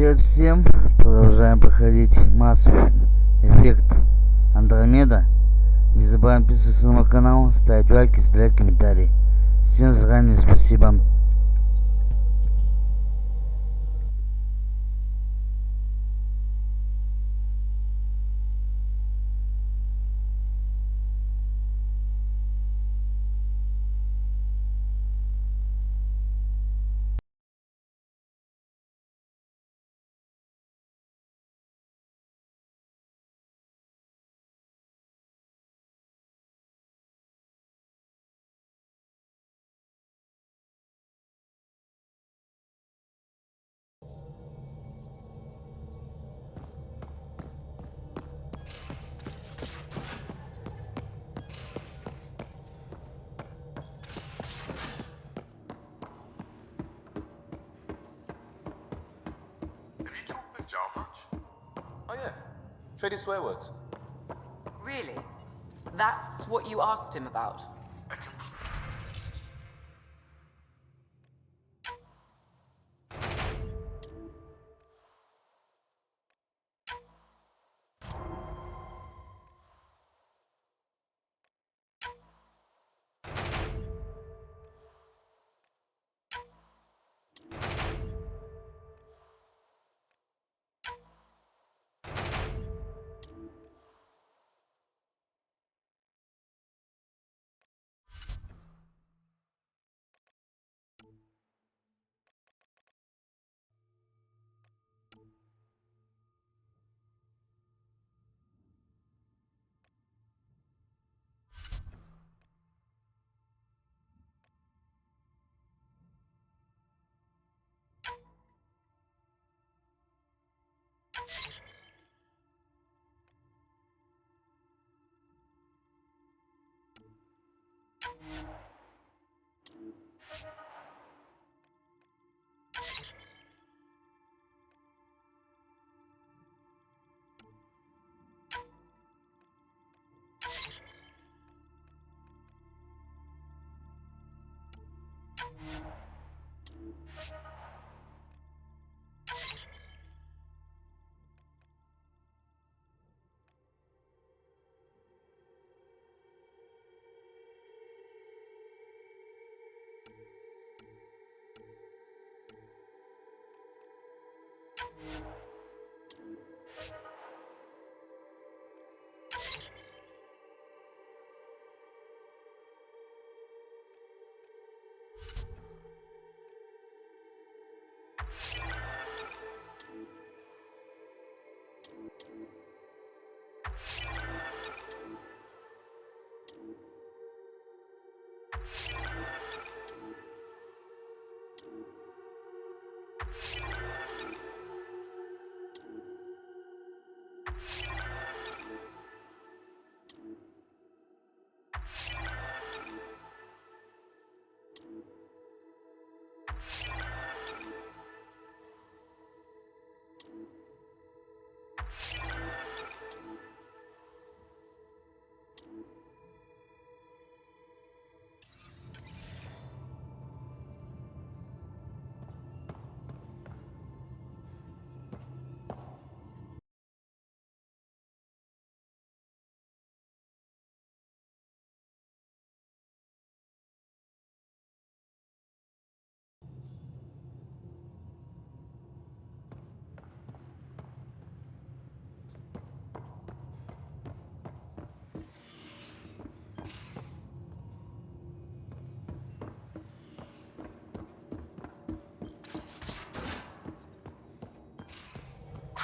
Привет всем! Продолжаем проходить массу Effect Andromeda. Не забываем подписываться на мой канал, ставить лайки, оставлять комментарии. Всем заранее спасибо. Traded swear words. Really? That's what you asked him about?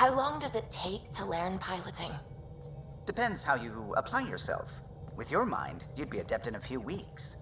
How long does it take to learn piloting? Depends how you apply yourself. With your mind, you'd be adept in a few weeks.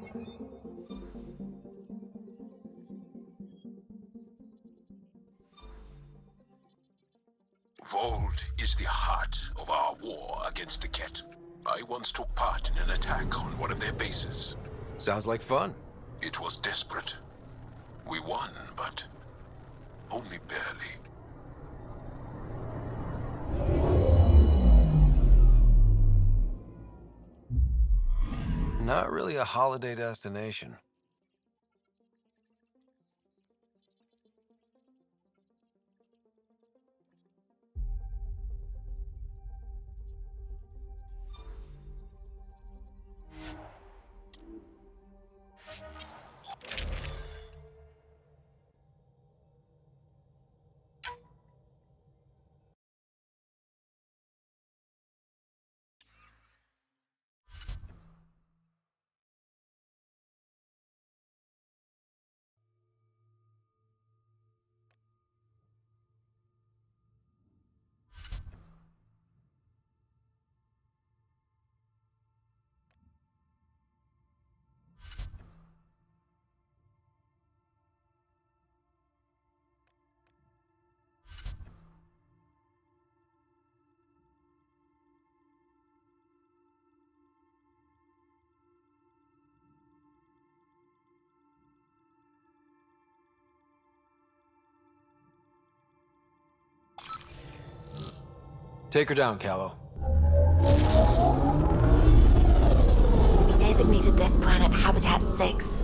Vold is the heart of our war against the Ket. I once took part in an attack on one of their bases. Sounds like fun. It was desperate. We won, but only barely. Not really a holiday destination. Take her down, Callow. We designated this planet Habitat 6.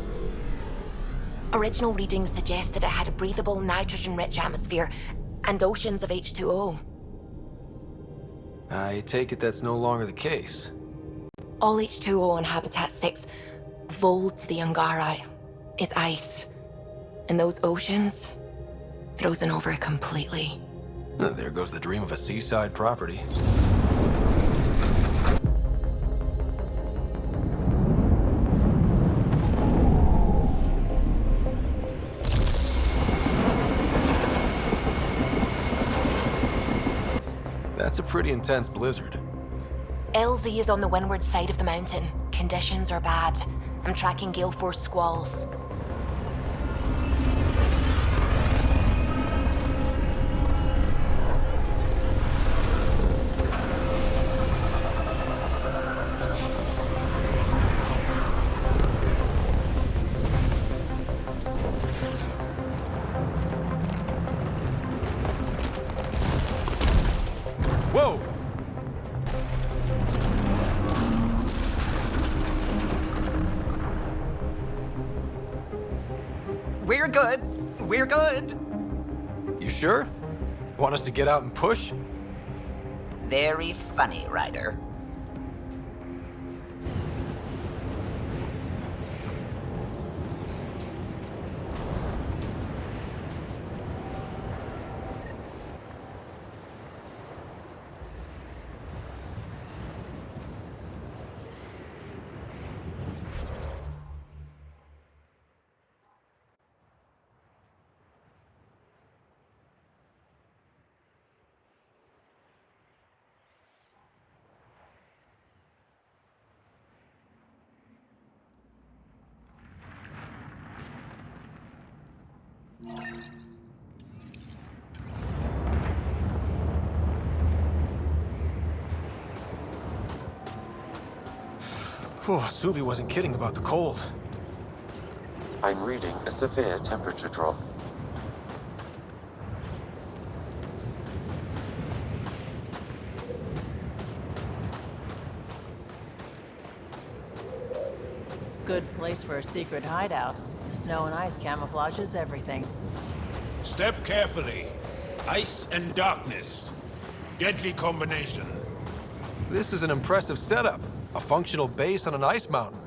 Original readings suggest that it had a breathable, nitrogen-rich atmosphere and oceans of H2O. I take it that's no longer the case. All H2O on Habitat 6, Vold to the Angara, is ice. And those oceans, frozen over completely. There goes the dream of a seaside property. That's a pretty intense blizzard. LZ is on the windward side of the mountain. Conditions are bad. I'm tracking gale force squalls. Whoa! We're good. We're good. You sure? Want us to get out and push? Very funny, Ryder. Oh, Suvi wasn't kidding about the cold. I'm reading a severe temperature drop. Good place for a secret hideout. Snow and ice camouflages everything. Step carefully. Ice and darkness. Deadly combination. This is an impressive setup. A functional base on an ice mountain.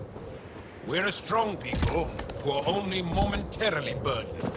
We're a strong people who are only momentarily burdened.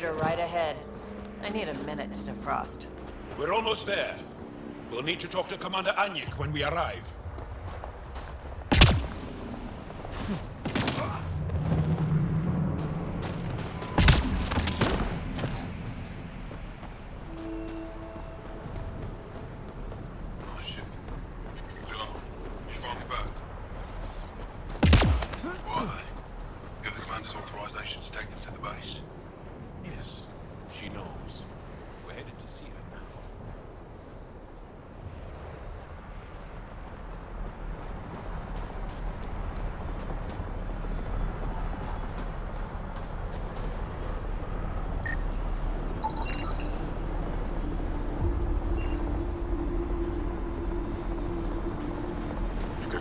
computer right ahead. I need a minute to defrost. We're almost there. We'll need to talk to Commander Anyik when we arrive.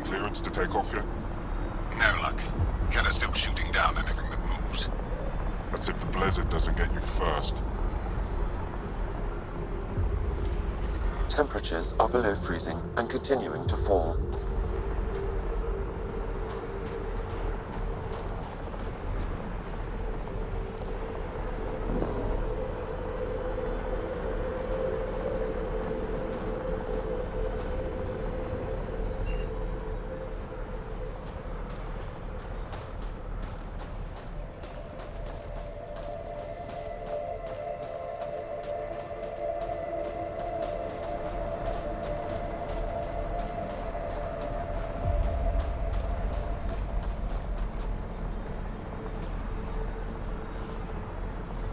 Clearance to take off yet? No luck. Keller's still shooting down anything that moves. That's if the blizzard doesn't get you first. Temperatures are below freezing and continuing to fall.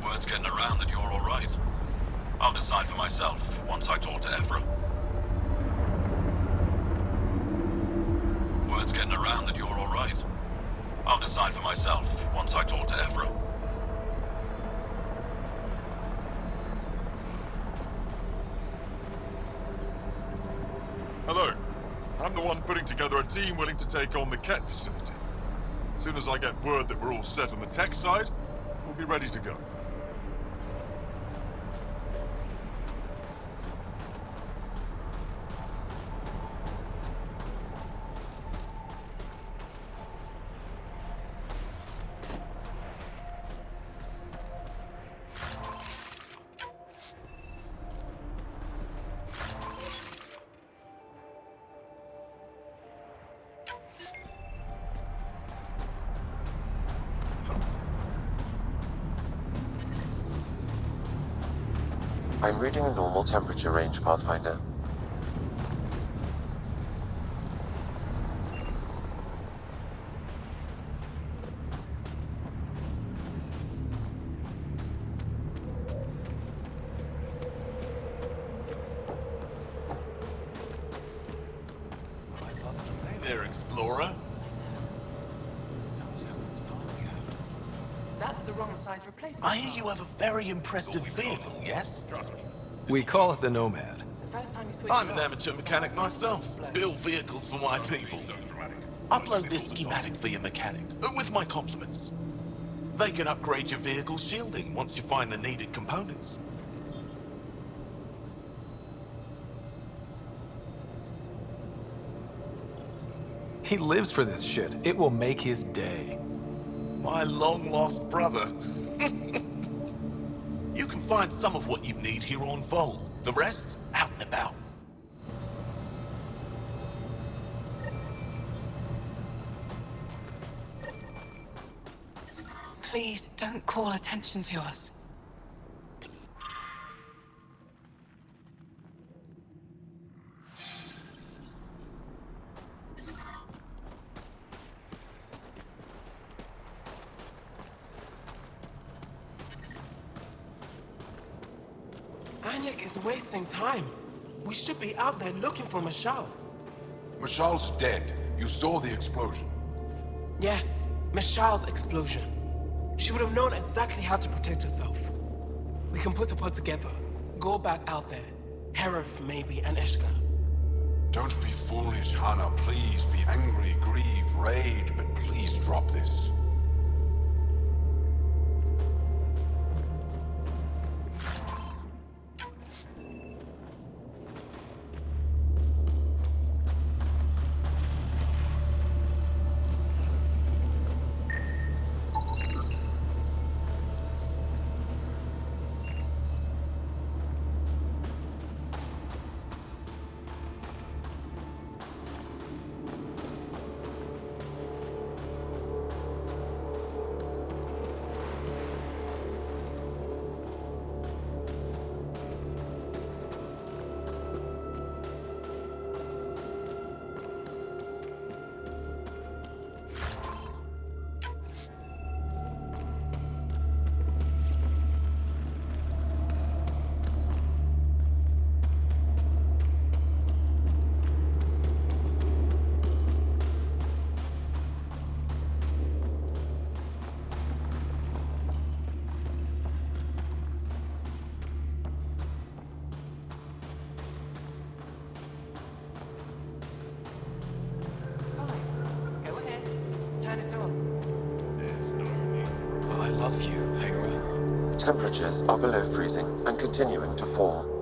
Word's getting around that you're all right. I'll decide for myself once I talk to Ephra. Word's getting around that you're all right. I'll decide for myself once I talk to Ephra. Hello. I'm the one putting together a team willing to take on the Ket facility. As soon as I get word that we're all set on the tech side, we'll be ready to go. I'm reading a normal temperature range, Pathfinder. Hey there, Explorer. That's the wrong size replacement. I hear you have a very impressive vehicle, yes? We call it the Nomad. The first time you switch I'm it an off, amateur mechanic myself. Build vehicles for my people. Upload this schematic for your mechanic, with my compliments. They can upgrade your vehicle's shielding once you find the needed components. He lives for this shit. It will make his day. My long-lost brother. You can find some of what you need here on Fold. The rest, out and about. please don't call attention to us. Anyik is wasting time. We should be out there looking for Mashal. Mashal's dead. You saw the explosion. Yes, Mashal's explosion. She would have known exactly how to protect herself. We can put a pod together. Go back out there. Herif, maybe, and Eshka. Don't be foolish, Hannah. Please be angry, grieve, rage, but please drop this. of you, Hera. Temperatures are below freezing and continuing to fall.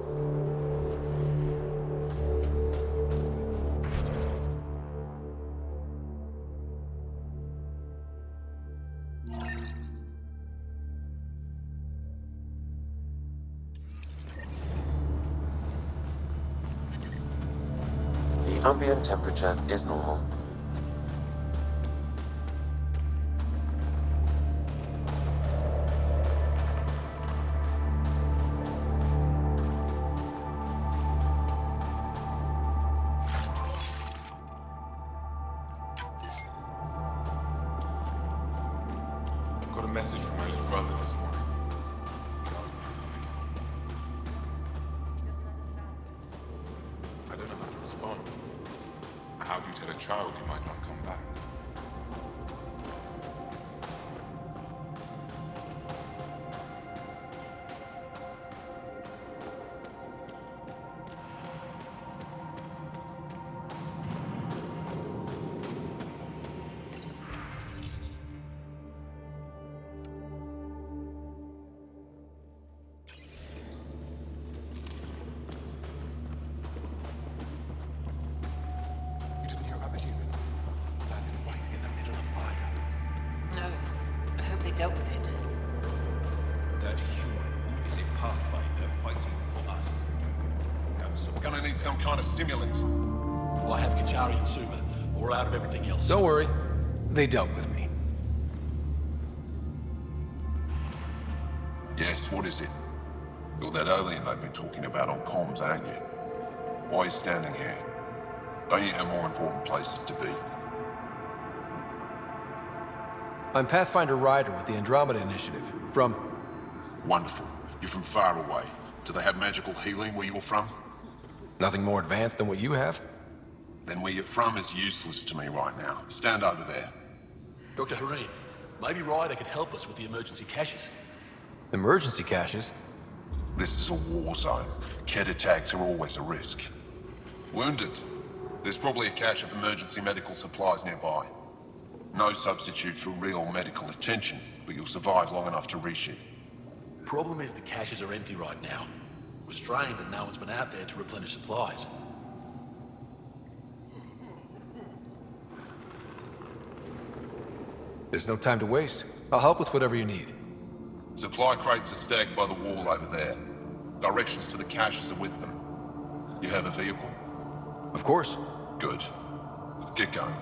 The ambient temperature is normal. Got a message from my little brother this morning. I don't know how to respond. How do you tell a child you might not come back? You didn't hear about the human? Landed right in the middle of fire. No. I hope they dealt with it. That human is a pathfinder fighting for us. We're gonna need some kind of stimulant. Well, I have Kachari and Suma. We're out of everything else. Don't worry. They dealt with me. Yes, what is it? You're that alien they've been talking about on comms, aren't you? Why are you standing here? Don't you have more important places to be? I'm Pathfinder Ryder with the Andromeda Initiative. From... Wonderful. You're from far away. Do they have magical healing where you're from? Nothing more advanced than what you have? Then where you're from is useless to me right now. Stand over there. Dr. Hareen, maybe Ryder could help us with the emergency caches. Emergency caches? This is a war zone. Ket attacks are always a risk. Wounded. There's probably a cache of emergency medical supplies nearby. No substitute for real medical attention, but you'll survive long enough to reship. Problem is the caches are empty right now. We're strained and no one's been out there to replenish supplies. There's no time to waste. I'll help with whatever you need. Supply crates are stacked by the wall over there. Directions to the caches are with them. You have a vehicle? Of course. Good. Get going.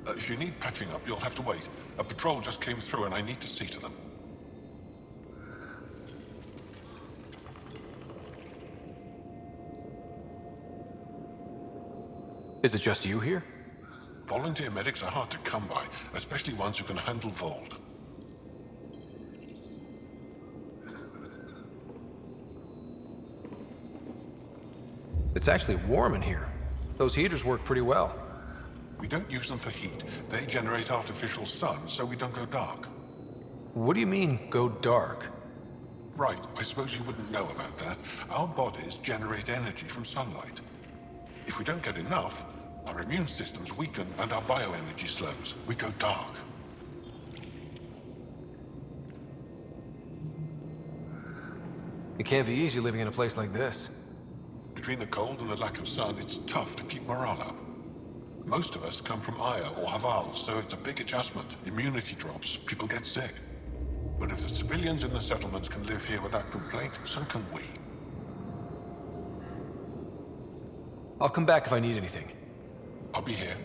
If you need patching up, you'll have to wait. A patrol just came through and I need to see to them. Is it just you here? Volunteer medics are hard to come by, especially ones who can handle Vold. It's actually warm in here. Those heaters work pretty well. We don't use them for heat. They generate artificial sun, so we don't go dark. What do you mean, go dark? Right, I suppose you wouldn't know about that. Our bodies generate energy from sunlight. If we don't get enough, our immune systems weaken and our bioenergy slows. We go dark. It can't be easy living in a place like this. Between the cold and the lack of sun, it's tough to keep morale up. Most of us come from Aya or Haval, so it's a big adjustment. Immunity drops, people get sick. But if the civilians in the settlements can live here without complaint, so can we. I'll come back if I need anything. I'll be here.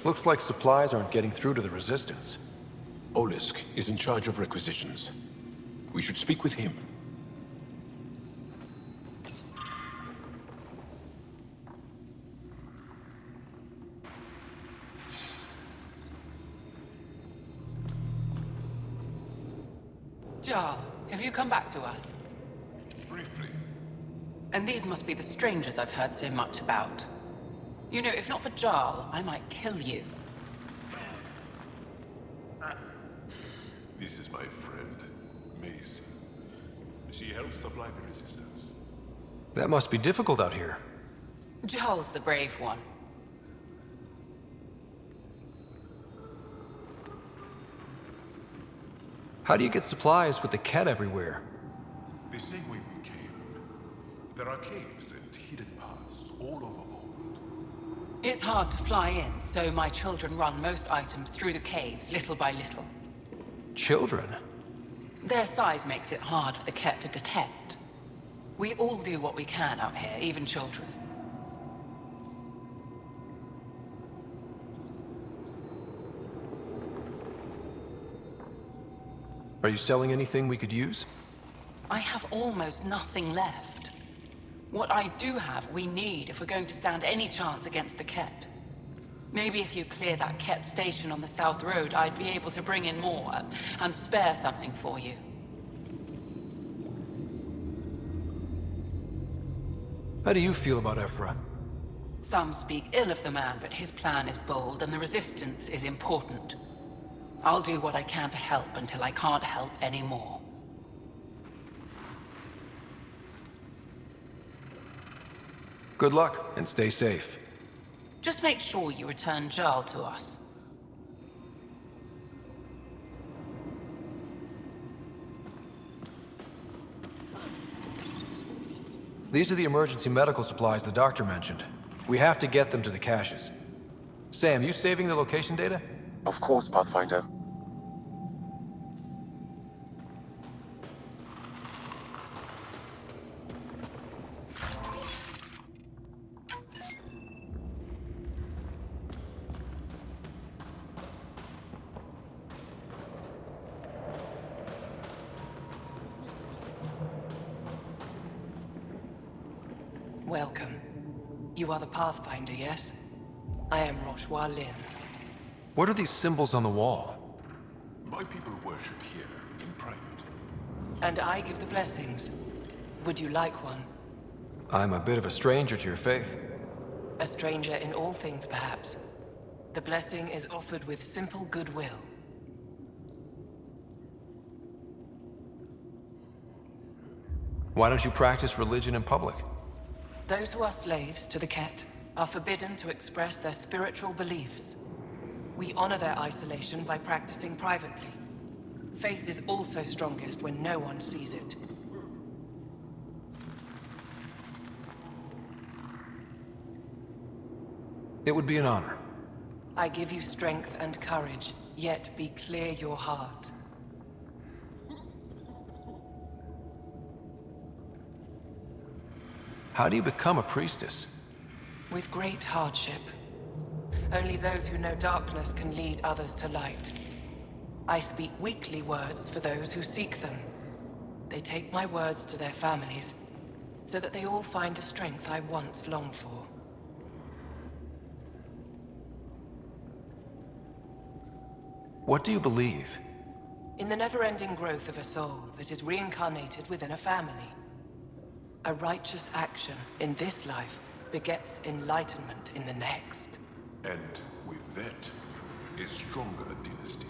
Looks like supplies aren't getting through to the Resistance. Olisk is in charge of requisitions. We should speak with him. come back to us? Briefly. And these must be the strangers I've heard so much about. You know, if not for Jarl, I might kill you. This is my friend, Macy. She helps supply the resistance. That must be difficult out here. Jarl's the brave one. How do you get supplies with the cat everywhere? The same way we came. There are caves and hidden paths all over Vault. It's hard to fly in, so my children run most items through the caves, little by little. Children? Their size makes it hard for the cat to detect. We all do what we can out here, even children. Are you selling anything we could use? I have almost nothing left. What I do have, we need if we're going to stand any chance against the Ket. Maybe if you clear that Ket station on the South Road, I'd be able to bring in more and spare something for you. How do you feel about Ephra? Some speak ill of the man, but his plan is bold and the resistance is important. I'll do what I can to help until I can't help anymore. Good luck, and stay safe. Just make sure you return Jarl to us. These are the emergency medical supplies the doctor mentioned. We have to get them to the caches. Sam, you saving the location data? Of course, Pathfinder. Welcome. You are the Pathfinder, yes? I am Rochua Lin. What are these symbols on the wall? My people worship here, in private. And I give the blessings. Would you like one? I'm a bit of a stranger to your faith. A stranger in all things, perhaps. The blessing is offered with simple goodwill. Why don't you practice religion in public? Those who are slaves to the Ket are forbidden to express their spiritual beliefs. We honor their isolation by practicing privately. Faith is also strongest when no one sees it. It would be an honor. I give you strength and courage, yet be clear your heart. How do you become a priestess? With great hardship. Only those who know darkness can lead others to light. I speak weakly words for those who seek them. They take my words to their families, so that they all find the strength I once longed for. What do you believe? In the never-ending growth of a soul that is reincarnated within a family. A righteous action in this life begets enlightenment in the next. And with that, a stronger dynasty.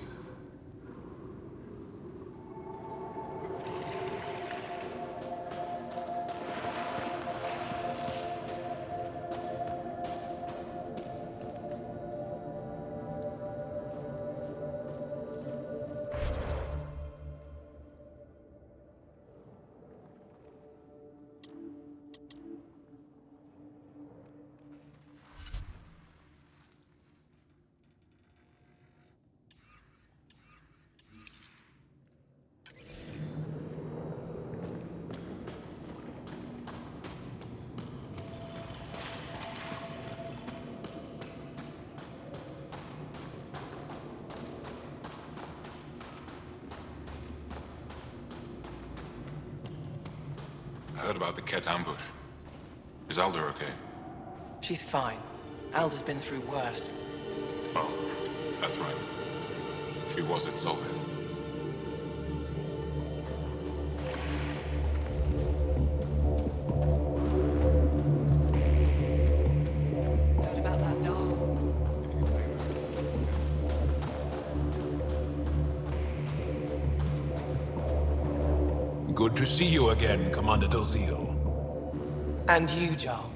I heard about the Ket ambush. Is Alder okay? She's fine. Alder's been through worse. Oh, that's right. She was at Solvith. Good to see you again, Commander Dozil. And you, Jarl.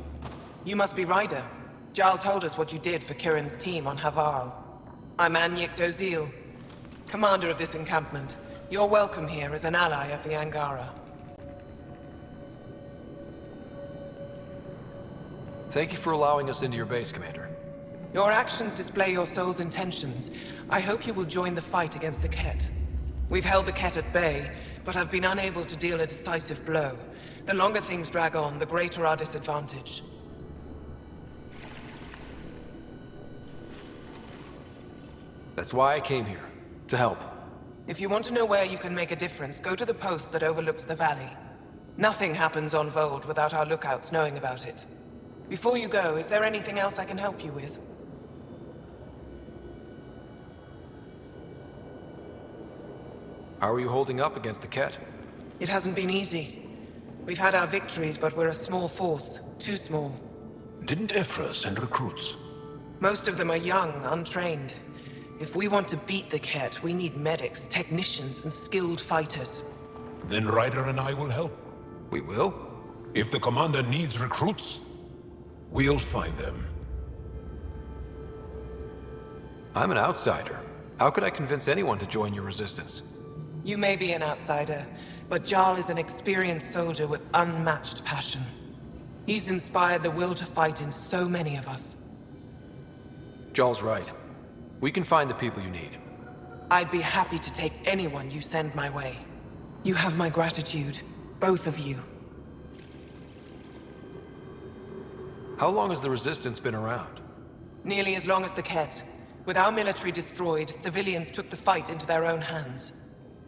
You must be Ryder. Jarl told us what you did for Kirin's team on Havarl. I'm Anyek Dozil, commander of this encampment. You're welcome here as an ally of the Angara. Thank you for allowing us into your base, Commander. Your actions display your soul's intentions. I hope you will join the fight against the Ket. We've held the Ket at bay, but have been unable to deal a decisive blow. The longer things drag on, the greater our disadvantage. That's why I came here. To help. If you want to know where you can make a difference, go to the post that overlooks the valley. Nothing happens on Vold without our lookouts knowing about it. Before you go, is there anything else I can help you with? How are you holding up against the Ket? It hasn't been easy. We've had our victories, but we're a small force. Too small. Didn't Ephra send recruits? Most of them are young, untrained. If we want to beat the Ket, we need medics, technicians, and skilled fighters. Then Ryder and I will help. We will? If the commander needs recruits, we'll find them. I'm an outsider. How could I convince anyone to join your resistance? You may be an outsider, but Jarl is an experienced soldier with unmatched passion. He's inspired the will to fight in so many of us. Jarl's right. We can find the people you need. I'd be happy to take anyone you send my way. You have my gratitude, both of you. How long has the Resistance been around? Nearly as long as the Ket. With our military destroyed, civilians took the fight into their own hands.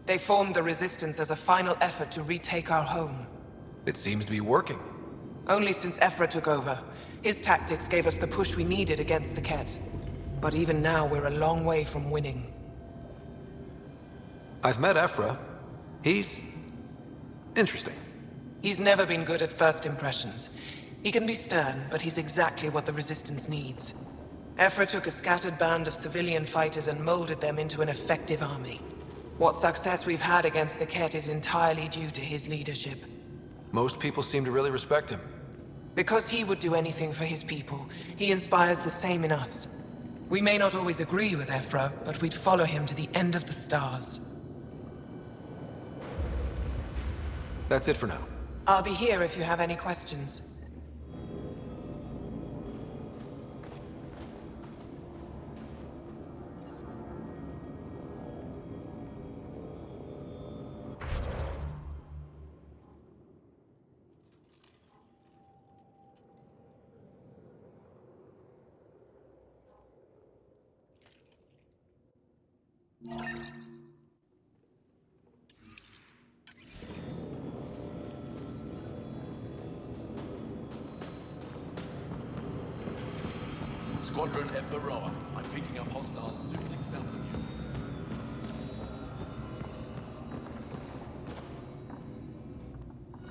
They formed the Resistance as a final effort to retake our home. It seems to be working. Only since Ephra took over. His tactics gave us the push we needed against the Ket. But even now, we're a long way from winning. I've met Ephra. He's interesting. He's never been good at first impressions. He can be stern, but he's exactly what the Resistance needs. Ephra took a scattered band of civilian fighters and molded them into an effective army. What success we've had against the Ket is entirely due to his leadership. Most people seem to really respect him. Because he would do anything for his people, he inspires the same in us. We may not always agree with Ephra, but we'd follow him to the end of the stars. That's it for now. I'll be here if you have any questions. Squadron at Varroa. I'm picking up hostiles 2 clicks south of you.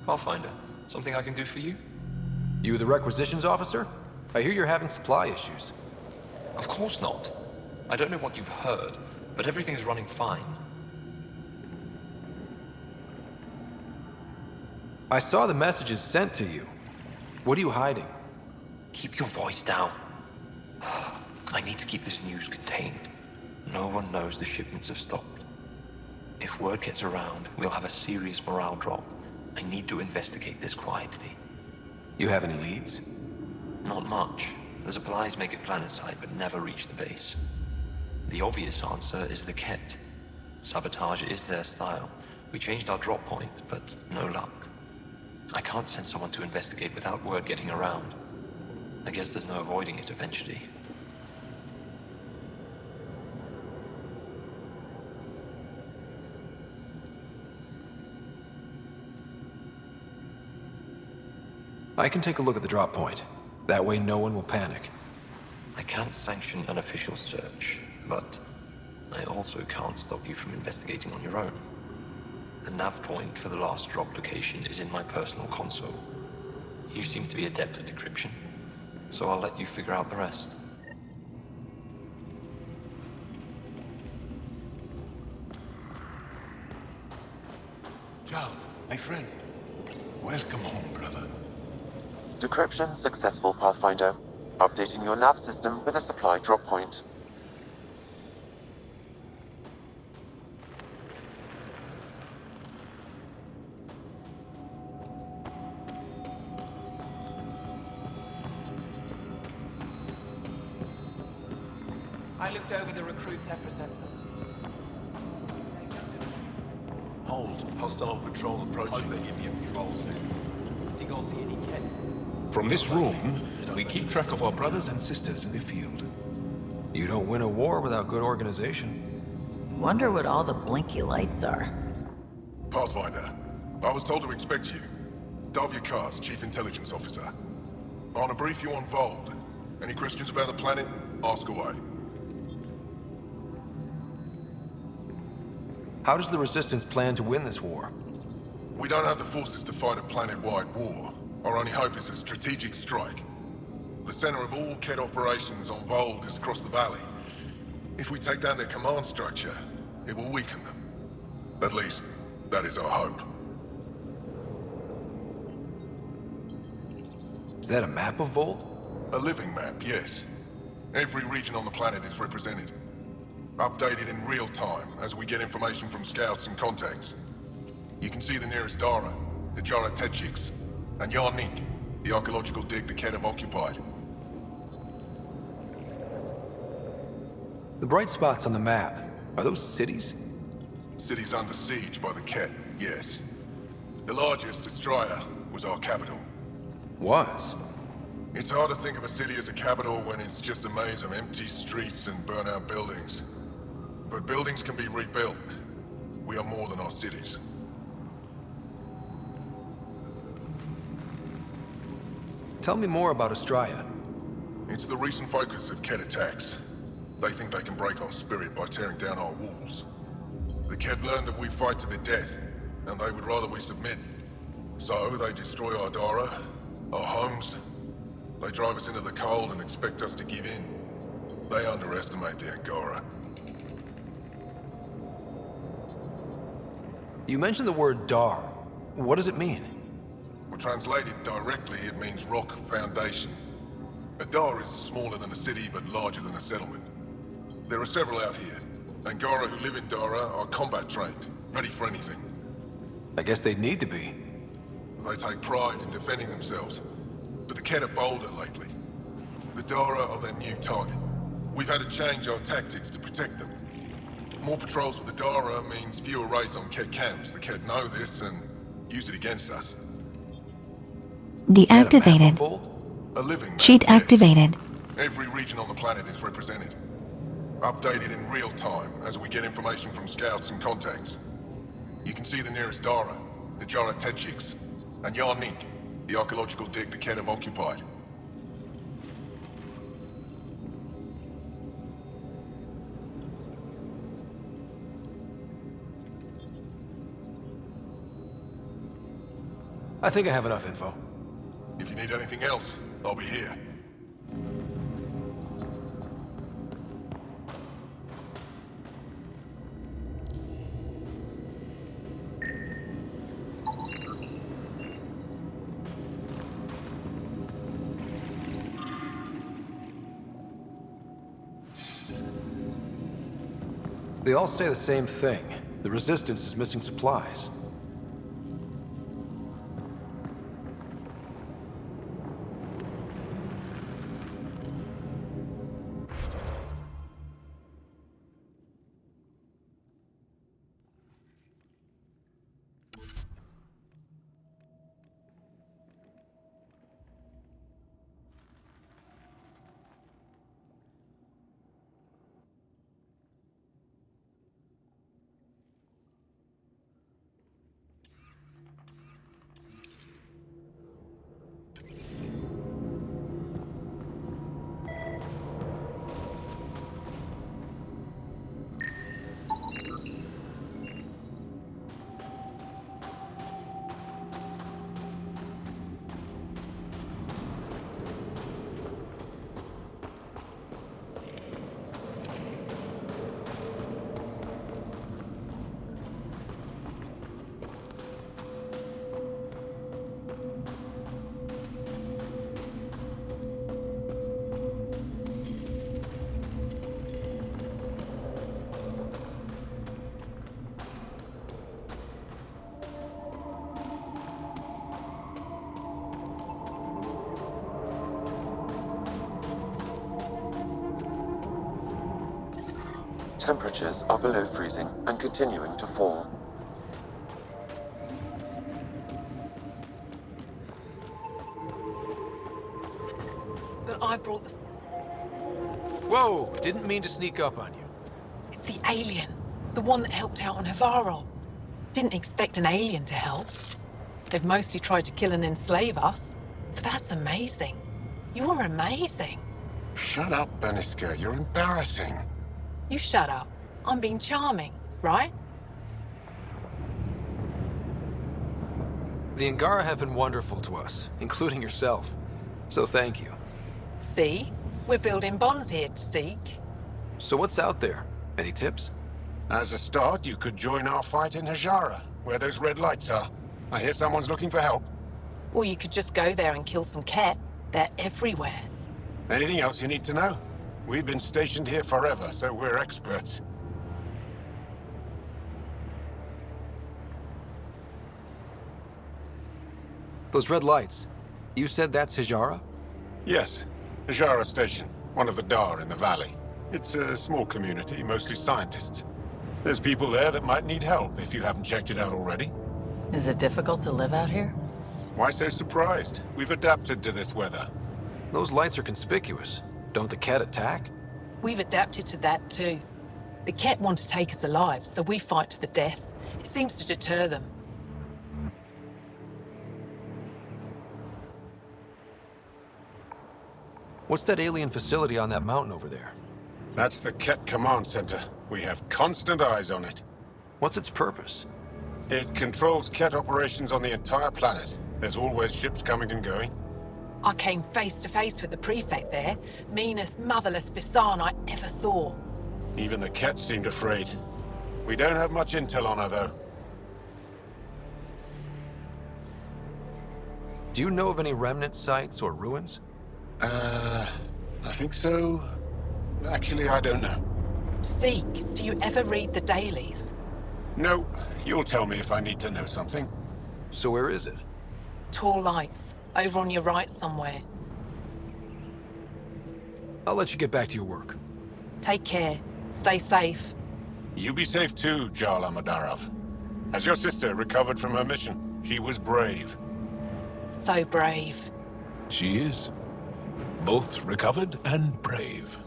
Pathfinder, something I can do for you? You the requisitions officer? I hear you're having supply issues. Of course not. I don't know what you've heard, but everything's running fine. I saw the messages sent to you. What are you hiding? Keep your voice down. I need to keep this news contained. No one knows the shipments have stopped. If word gets around, we'll have a serious morale drop. I need to investigate this quietly. You have any leads? Not much. The supplies make it planetside, but never reach the base. The obvious answer is the Ket. Sabotage is their style. We changed our drop point, but no luck. I can't send someone to investigate without word getting around. I guess there's no avoiding it eventually. I can take a look at the drop point. That way no one will panic. I can't sanction an official search, but I also can't stop you from investigating on your own. The nav point for the last drop location is in my personal console. You seem to be adept at decryption, so I'll let you figure out the rest. Joe, My friend, welcome home, brother. Decryption successful, Pathfinder. Updating your nav system with a supply drop point. I looked over the recruits' effort centers. Hold. Hostile patrol approaching. They give me a patrol soon. Think I'll see any Ket? From this room, we keep track of our brothers and sisters in the field. You don't win a war without good organization. Wonder what all the blinky lights are. Pathfinder, I was told to expect you. Davia Kars, Chief Intelligence Officer. I want to brief you on Vold. Any questions about the planet? Ask away. How does the Resistance plan to win this war? We don't have the forces to fight a planet-wide war. Our only hope is a strategic strike. The center of all Ket operations on Vold is across the valley. If we take down their command structure, it will weaken them. At least, that is our hope. Is that a map of Vold? A living map, yes. Every region on the planet is represented. Updated in real time as we get information from scouts and contacts. You can see the nearest Dara, the Jara Tetchiks, and Yarnik, the archaeological dig the Ket have occupied. The bright spots on the map, are those cities? Cities under siege by the Ket, yes. The largest, Estraya, was our capital. Was? It's hard to think of a city as a capital when it's just a maze of empty streets and burnt-out buildings. But buildings can be rebuilt. We are more than our cities. Tell me more about Estraya. It's the recent focus of Ket attacks. They think they can break our spirit by tearing down our walls. The Ket learned that we fight to the death, and they would rather we submit. So they destroy our Dara, our homes. They drive us into the cold and expect us to give in. They underestimate the Angara. You mentioned the word Dar. What does it mean? Well, translated directly, it means rock foundation. A Dar is smaller than a city, but larger than a settlement. There are several out here. Angara who live in Dara are combat trained, ready for anything. I guess they'd need to be. They take pride in defending themselves. But the Ket are bolder lately. The Dara are their new target. We've had to change our tactics to protect them. More patrols for the Dara means fewer raids on Ket camps. The Ket know this and use it against us. Deactivated. A living map, Cheat yes. activated. Every region on the planet is represented. Updated in real time as we get information from scouts and contacts. You can see the nearest Dara, the Jara Tetchiks, and Yarnik, the archaeological dig the Ket have occupied. I think I have enough info. If you need anything else, I'll be here. They all say the same thing. The Resistance is missing supplies. Temperatures are below freezing and continuing to fall. But I brought the... Whoa! Didn't mean to sneak up on you. It's the alien. The one that helped out on Havarl. Didn't expect an alien to help. They've mostly tried to kill and enslave us. So that's amazing. You're amazing. Shut up, Beniska. You're embarrassing. You shut up. I'm being charming, right? The Angara have been wonderful to us, including yourself. So thank you. See? We're building bonds here to seek. So what's out there? Any tips? As a start, you could join our fight in Hajara, where those red lights are. I hear someone's looking for help. Or you could just go there and kill some cat. They're everywhere. Anything else you need to know? We've been stationed here forever, so we're experts. Those red lights. You said that's Hijara? Yes. Hajara Station, one of the Dar in the valley. It's a small community, mostly scientists. There's people there that might need help, if you haven't checked it out already. Is it difficult to live out here? Why so surprised? We've adapted to this weather. Those lights are conspicuous. Don't the cat attack? We've adapted to that too. The cat want to take us alive, so we fight to the death. It seems to deter them. What's that alien facility on that mountain over there? That's the Ket Command Center. We have constant eyes on it. What's its purpose? It controls Ket operations on the entire planet. There's always ships coming and going. I came face to face with the prefect there. Meanest, motherless Bisan I ever saw. Even the Ket seemed afraid. We don't have much intel on her, though. Do you know of any remnant sites or ruins? I think so. Actually, I don't know. Seek, do you ever read the dailies? No, you'll tell me if I need to know something. So where is it? Tall lights, over on your right somewhere. I'll let you get back to your work. Take care. Stay safe. You be safe too, Jala Madarov. Has your sister recovered from her mission? She was brave. So brave. She is. Both recovered and brave.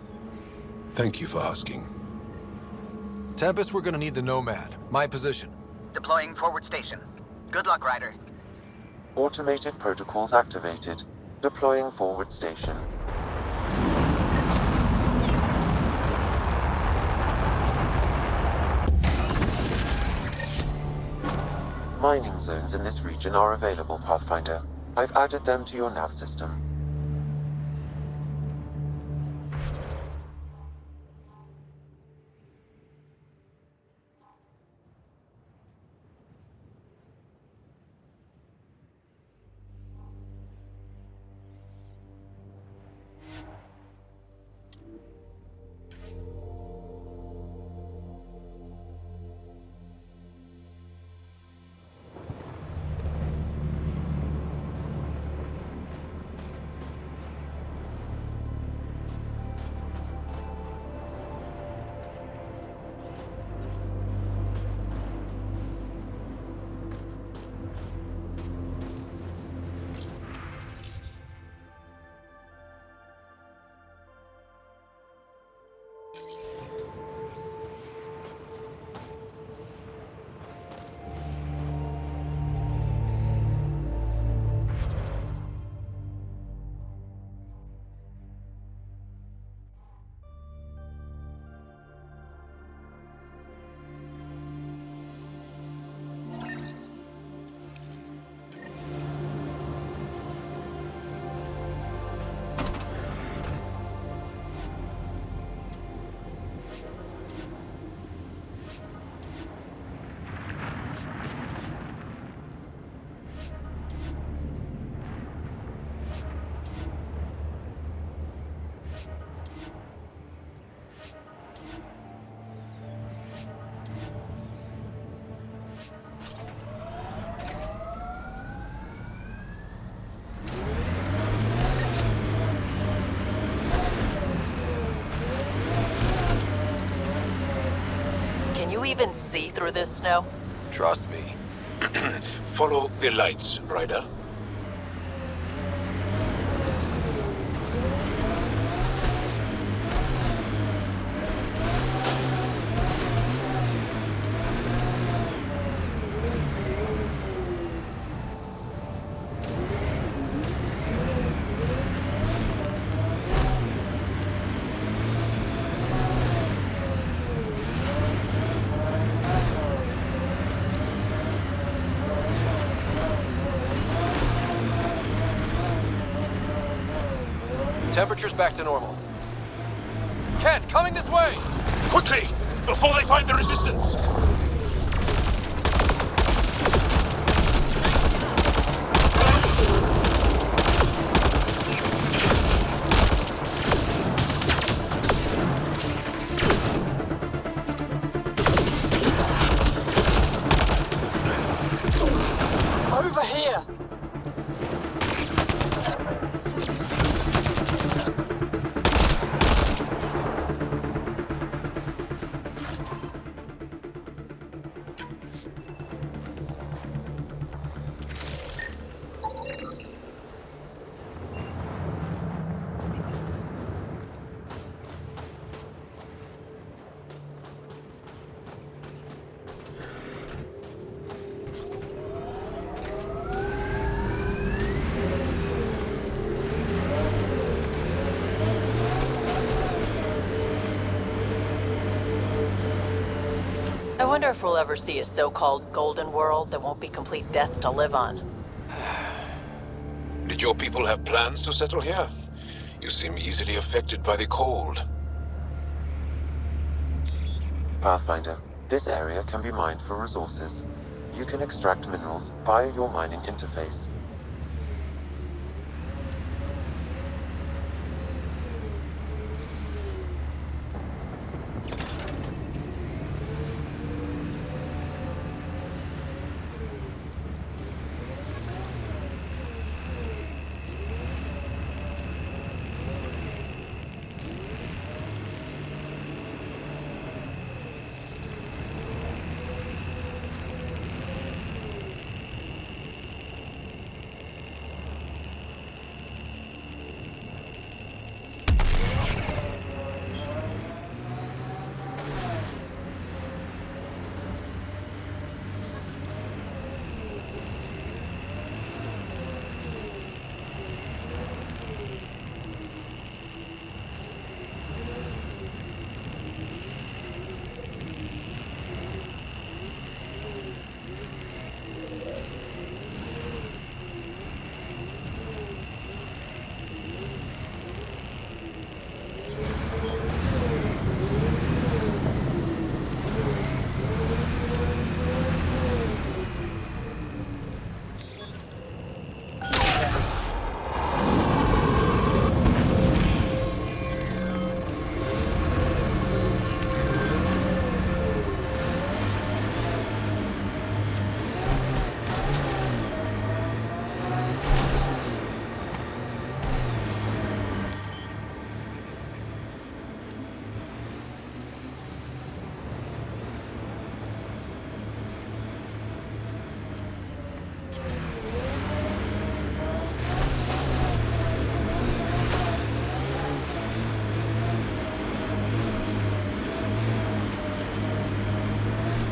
Thank you for asking. Tempest, we're gonna need the Nomad. My position. Deploying forward station. Good luck, Ryder. Automated protocols activated. Deploying forward station. Mining zones in this region are available, Pathfinder. I've added them to your nav system. even see through this snow? Trust me. Follow the lights, Ryder. Temperature's back to normal. Kent, coming this way! Quickly! Before they find the resistance! Over here! I wonder if we'll ever see a so-called golden world that won't be complete death to live on. Did your people have plans to settle here? You seem easily affected by the cold. Pathfinder, this area can be mined for resources. You can extract minerals via your mining interface.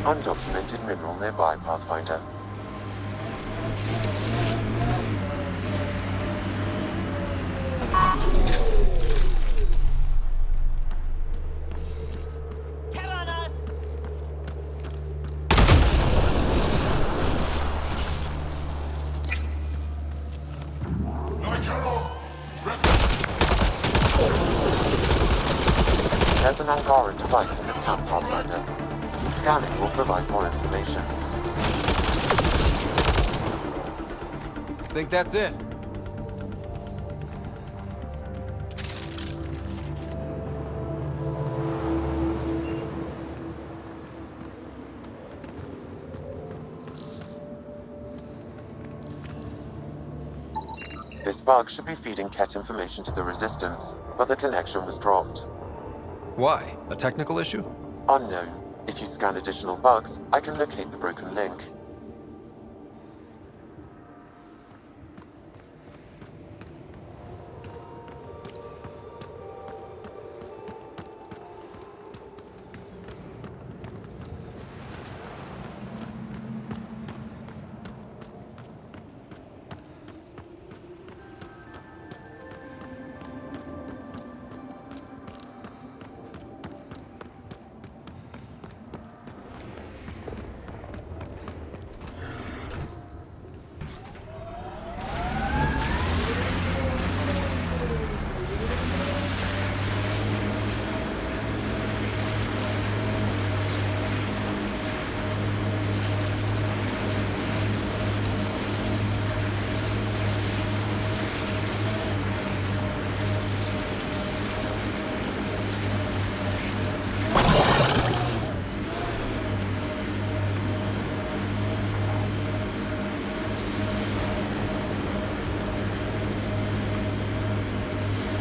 Undocumented mineral nearby, Pathfinder. There's an Angara device in this camp, Pathfinder. Scanning will provide more information. Think that's it? This bug should be feeding Ket information to the Resistance, but the connection was dropped. Why? A technical issue? Unknown. If you scan additional bugs, I can locate the broken link.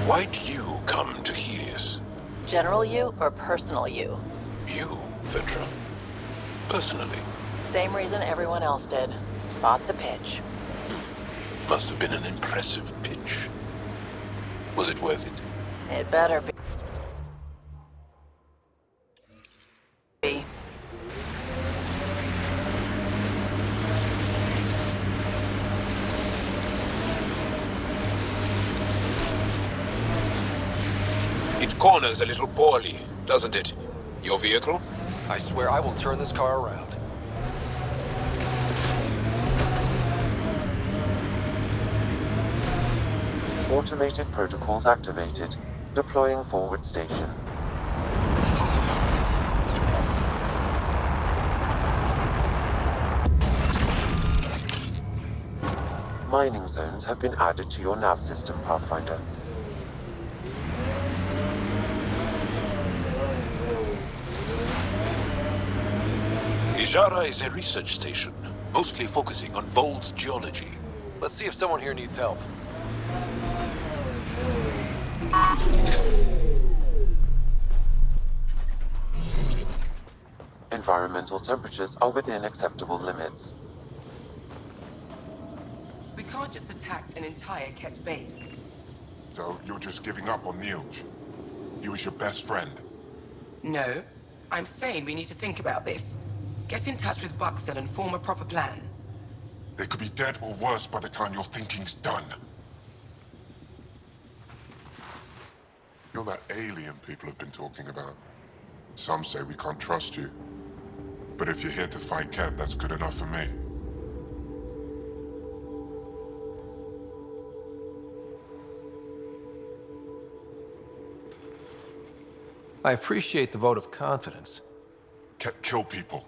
Why'd you come to Helios? General you or personal you? You, Petra. Personally. Same reason everyone else did. Bought the pitch. Must have been an impressive pitch. Was it worth it? It better be. It corners a little poorly, doesn't it? Your vehicle? I swear I will turn this car around. Automated protocols activated. Deploying forward station. Mining zones have been added to your nav system, Pathfinder. Ijara is a research station, mostly focusing on Vold's geology. Let's see if someone here needs help. Environmental temperatures are within acceptable limits. We can't just attack an entire Ket base. So you're just giving up on Neilj? He was your best friend. No. I'm saying we need to think about this. Get in touch with Buxton and form a proper plan. They could be dead or worse by the time your thinking's done. You're that alien people have been talking about. Some say we can't trust you. But if you're here to fight Ket, that's good enough for me. I appreciate the vote of confidence. Ket kill people.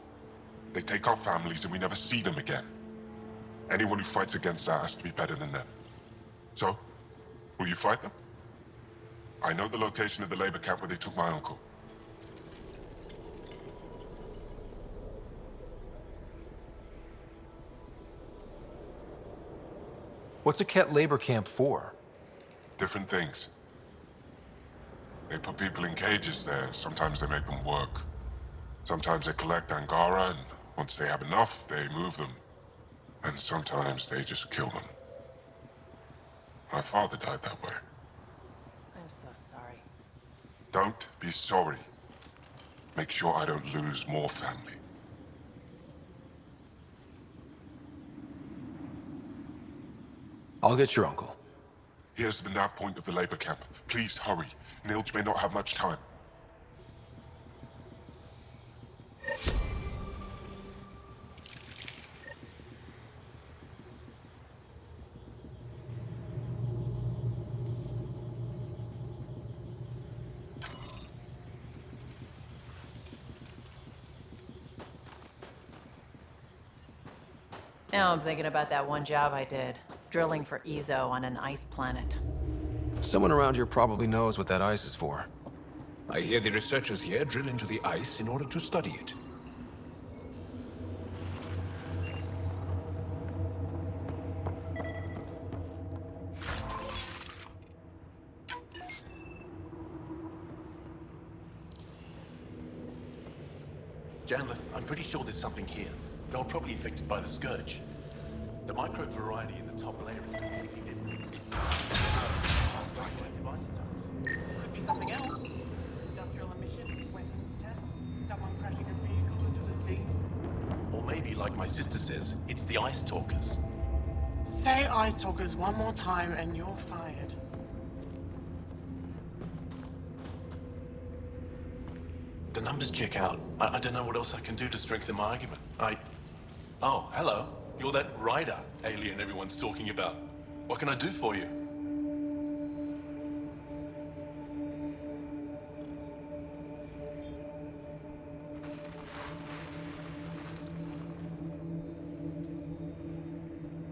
They take our families and we never see them again. Anyone who fights against that has to be better than them. So, will you fight them? I know the location of the labor camp where they took my uncle. What's a Ket labor camp for? Different things. They put people in cages there. Sometimes they make them work. Sometimes they collect Angara, and once they have enough, they move them. And sometimes they just kill them. My father died that way. I'm so sorry. Don't be sorry. Make sure I don't lose more family. I'll get your uncle. Here's the nav point of the labor camp. Please hurry. Neilj may not have much time. Now I'm thinking about that one job I did. Drilling for Ezo on an ice planet. Someone around here probably knows what that ice is for. I hear the researchers here drill into the ice in order to study it. Janlith, I'm pretty sure there's something here. They were probably affected by the scourge. The microbe variety in the top layer is completely different. Could be something else. Industrial emission, weapons test, someone crashing a vehicle into the sea. Or maybe, like my sister says, it's the Ice Talkers. Say Ice Talkers one more time and you're fired. The numbers check out. I don't know what else I can do to strengthen my argument. Oh, hello. You're that rider alien everyone's talking about. What can I do for you?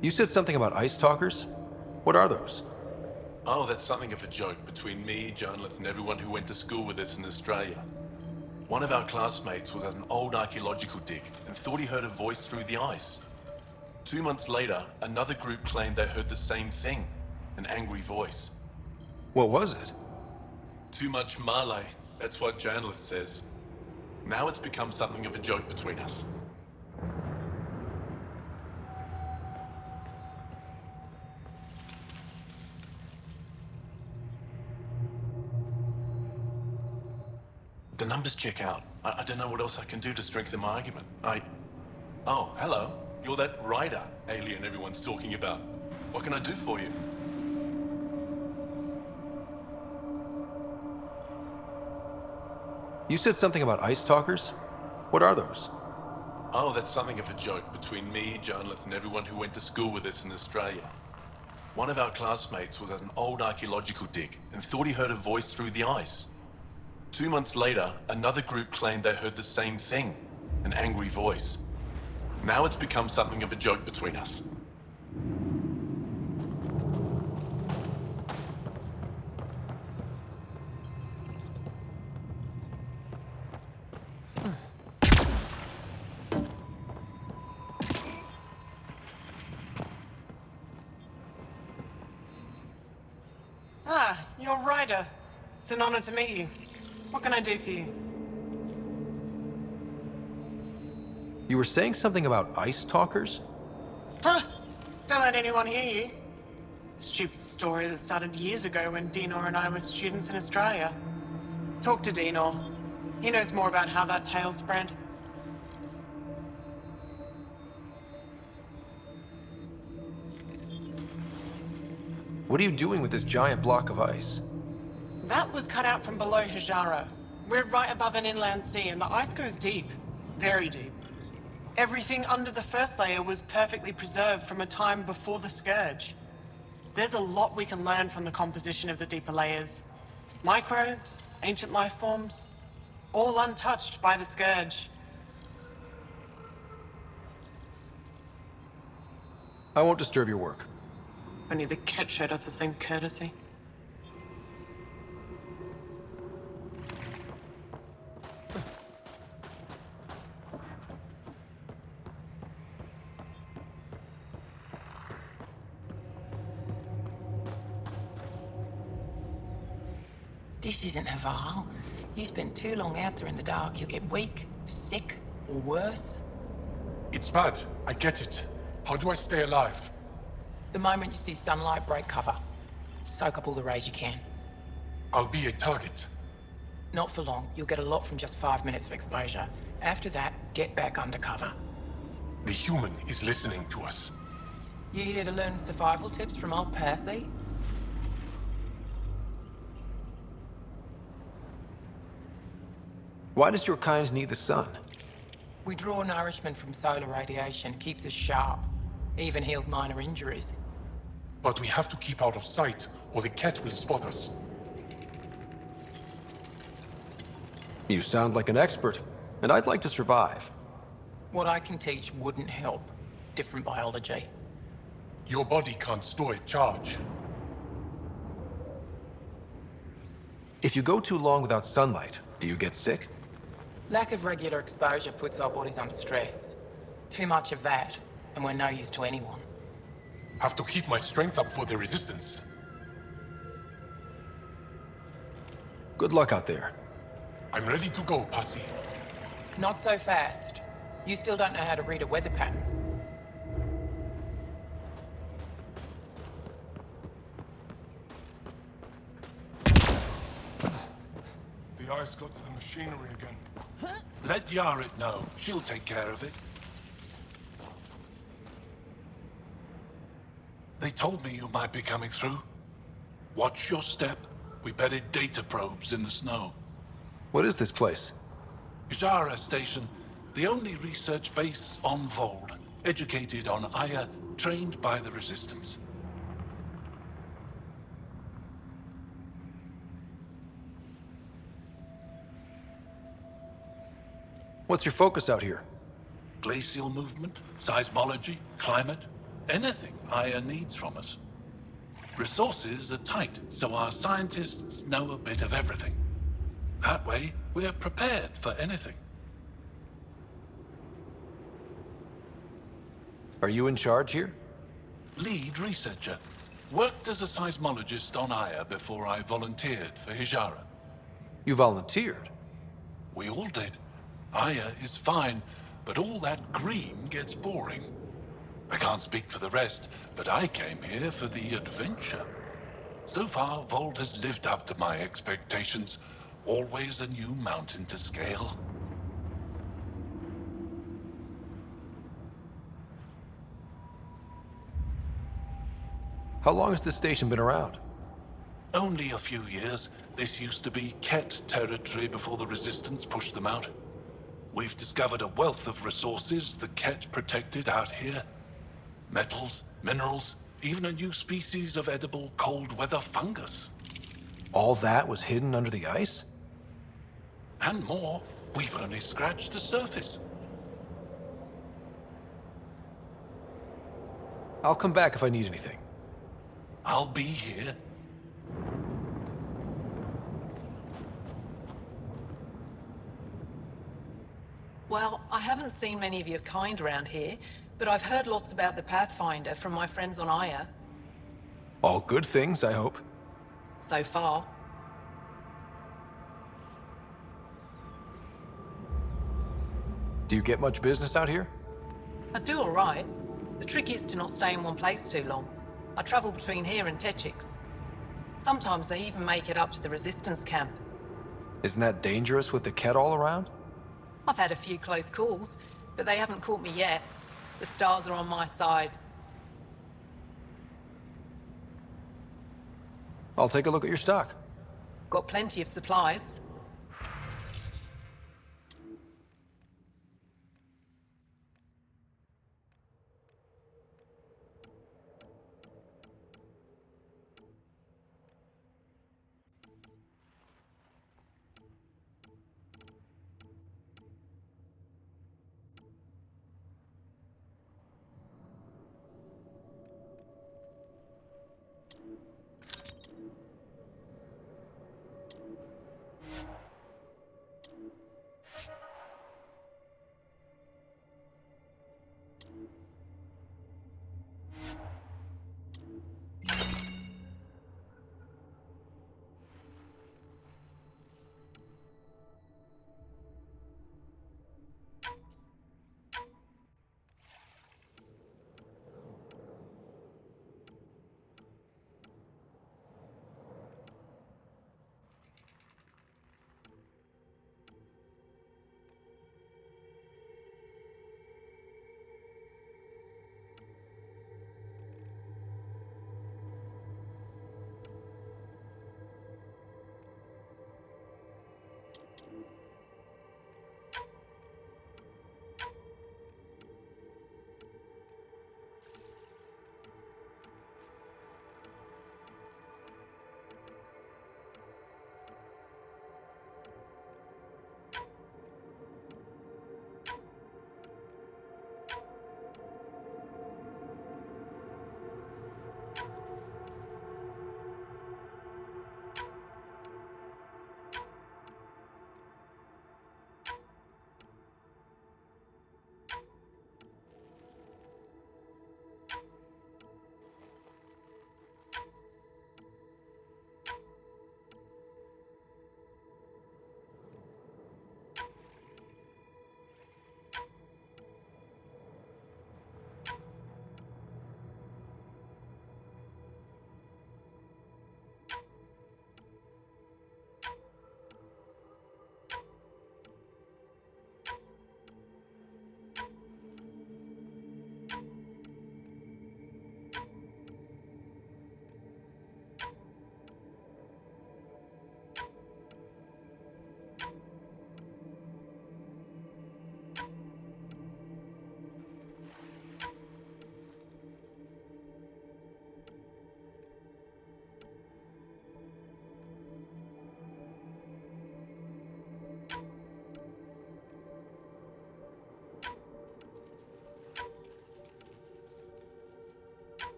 You said something about ice talkers? What are those? Oh, that's something of a joke between me, Janlith, and everyone who went to school with us in Australia. One of our classmates was at an old archaeological dig and thought he heard a voice through the ice. 2 months later, another group claimed they heard the same thing, an angry voice. What was it? Too much Malay, that's what Janlith says. Now it's become something of a joke between us. The numbers check out. I don't know what else I can do to strengthen my argument. Oh, hello. You're that rider alien everyone's talking about. What can I do for you? You said something about ice talkers? What are those? Oh, that's something of a joke between me, Janlith, and everyone who went to school with us in Australia. One of our classmates was at an old archaeological dig and thought he heard a voice through the ice. 2 months later, another group claimed they heard the same thing, an angry voice. Now it's become something of a joke between us. Ah, you're Ryder. It's an honor to meet you. What can I do for you? You were saying something about ice talkers? Huh? Don't let anyone hear you. Stupid story that started years ago when Dinor and I were students in Australia. Talk to Dinor. He knows more about how that tale spread. What are you doing with this giant block of ice? That was cut out from below Hijara. We're right above an inland sea and the ice goes deep. Very deep. Everything under the first layer was perfectly preserved from a time before the Scourge. There's a lot we can learn from the composition of the deeper layers. Microbes, ancient life forms, all untouched by the Scourge. I won't disturb your work. Only the cat showed us the same courtesy. This isn't Haval. You spend too long out there in the dark, you'll get weak, sick, or worse. It's bad. I get it. How do I stay alive? The moment you see sunlight, break cover. Soak up all the rays you can. I'll be a target. Not for long. You'll get a lot from just 5 minutes of exposure. After that, get back under cover. The human is listening to us. You here to learn survival tips from old Percy? Why does your kind need the sun? We draw nourishment from solar radiation. Keeps us sharp. Even healed minor injuries. But we have to keep out of sight, or the cat will spot us. You sound like an expert, and I'd like to survive. What I can teach wouldn't help. Different biology. Your body can't store a charge. If you go too long without sunlight, do you get sick? Lack of regular exposure puts our bodies under stress. Too much of that, and we're no use to anyone. Have to keep my strength up for the resistance. Good luck out there. I'm ready to go, Passy. Not so fast. You still don't know how to read a weather pattern. The ice got to the machinery again. Let Yarit know. She'll take care of it. They told me you might be coming through. Watch your step. We bedded data probes in the snow. What is this place? Ijara Station, the only research base on Vold. Educated on Aya, trained by the Resistance. What's your focus out here? Glacial movement, seismology, climate, anything Aya needs from us. Resources are tight, so our scientists know a bit of everything. That way, we're prepared for anything. Are you in charge here? Lead researcher. Worked as a seismologist on Aya before I volunteered for Hijara. You volunteered? We all did. Aya is fine, but all that green gets boring. I can't speak for the rest, but I came here for the adventure. So far, Vold has lived up to my expectations. Always a new mountain to scale. How long has this station been around? Only a few years. This used to be Ket territory before the Resistance pushed them out. We've discovered a wealth of resources the Ket protected out here. Metals, minerals, even a new species of edible cold weather fungus. All that was hidden under the ice? And more. We've only scratched the surface. I'll come back if I need anything. I'll be here. Well, I haven't seen many of your kind around here, but I've heard lots about the Pathfinder from my friends on Aya. All good things, I hope. So far. Do you get much business out here? I do all right. The trick is to not stay in one place too long. I travel between here and Techix. Sometimes they even make it up to the Resistance camp. Isn't that dangerous with the Ket all around? I've had a few close calls, but they haven't caught me yet. The stars are on my side. I'll take a look at your stock. Got plenty of supplies.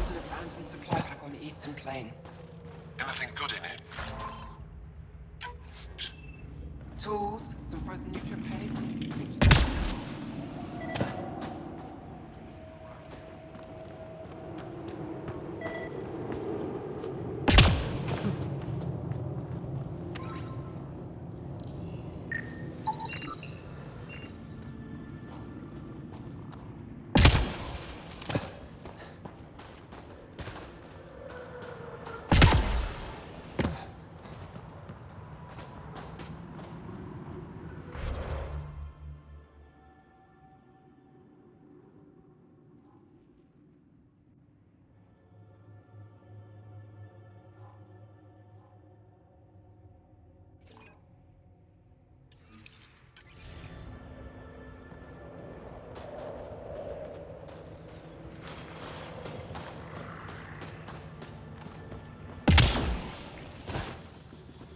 an abandoned supply pack on the eastern plain. Anything good in it? Tools, some frozen nutrient paste.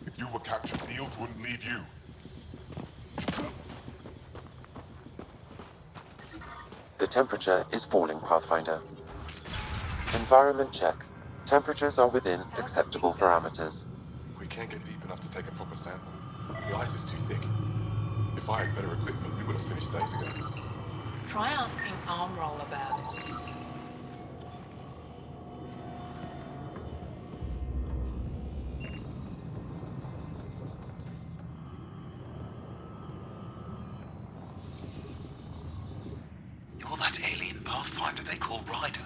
If you were captured, Niels wouldn't leave you. The temperature is falling, Pathfinder. Environment check. Temperatures are within acceptable parameters. We can't get deep enough to take a proper sample. The ice is too thick. If I had better equipment, we would have finished days ago. Try asking Armroll about it. You're that alien Pathfinder they call Ryder.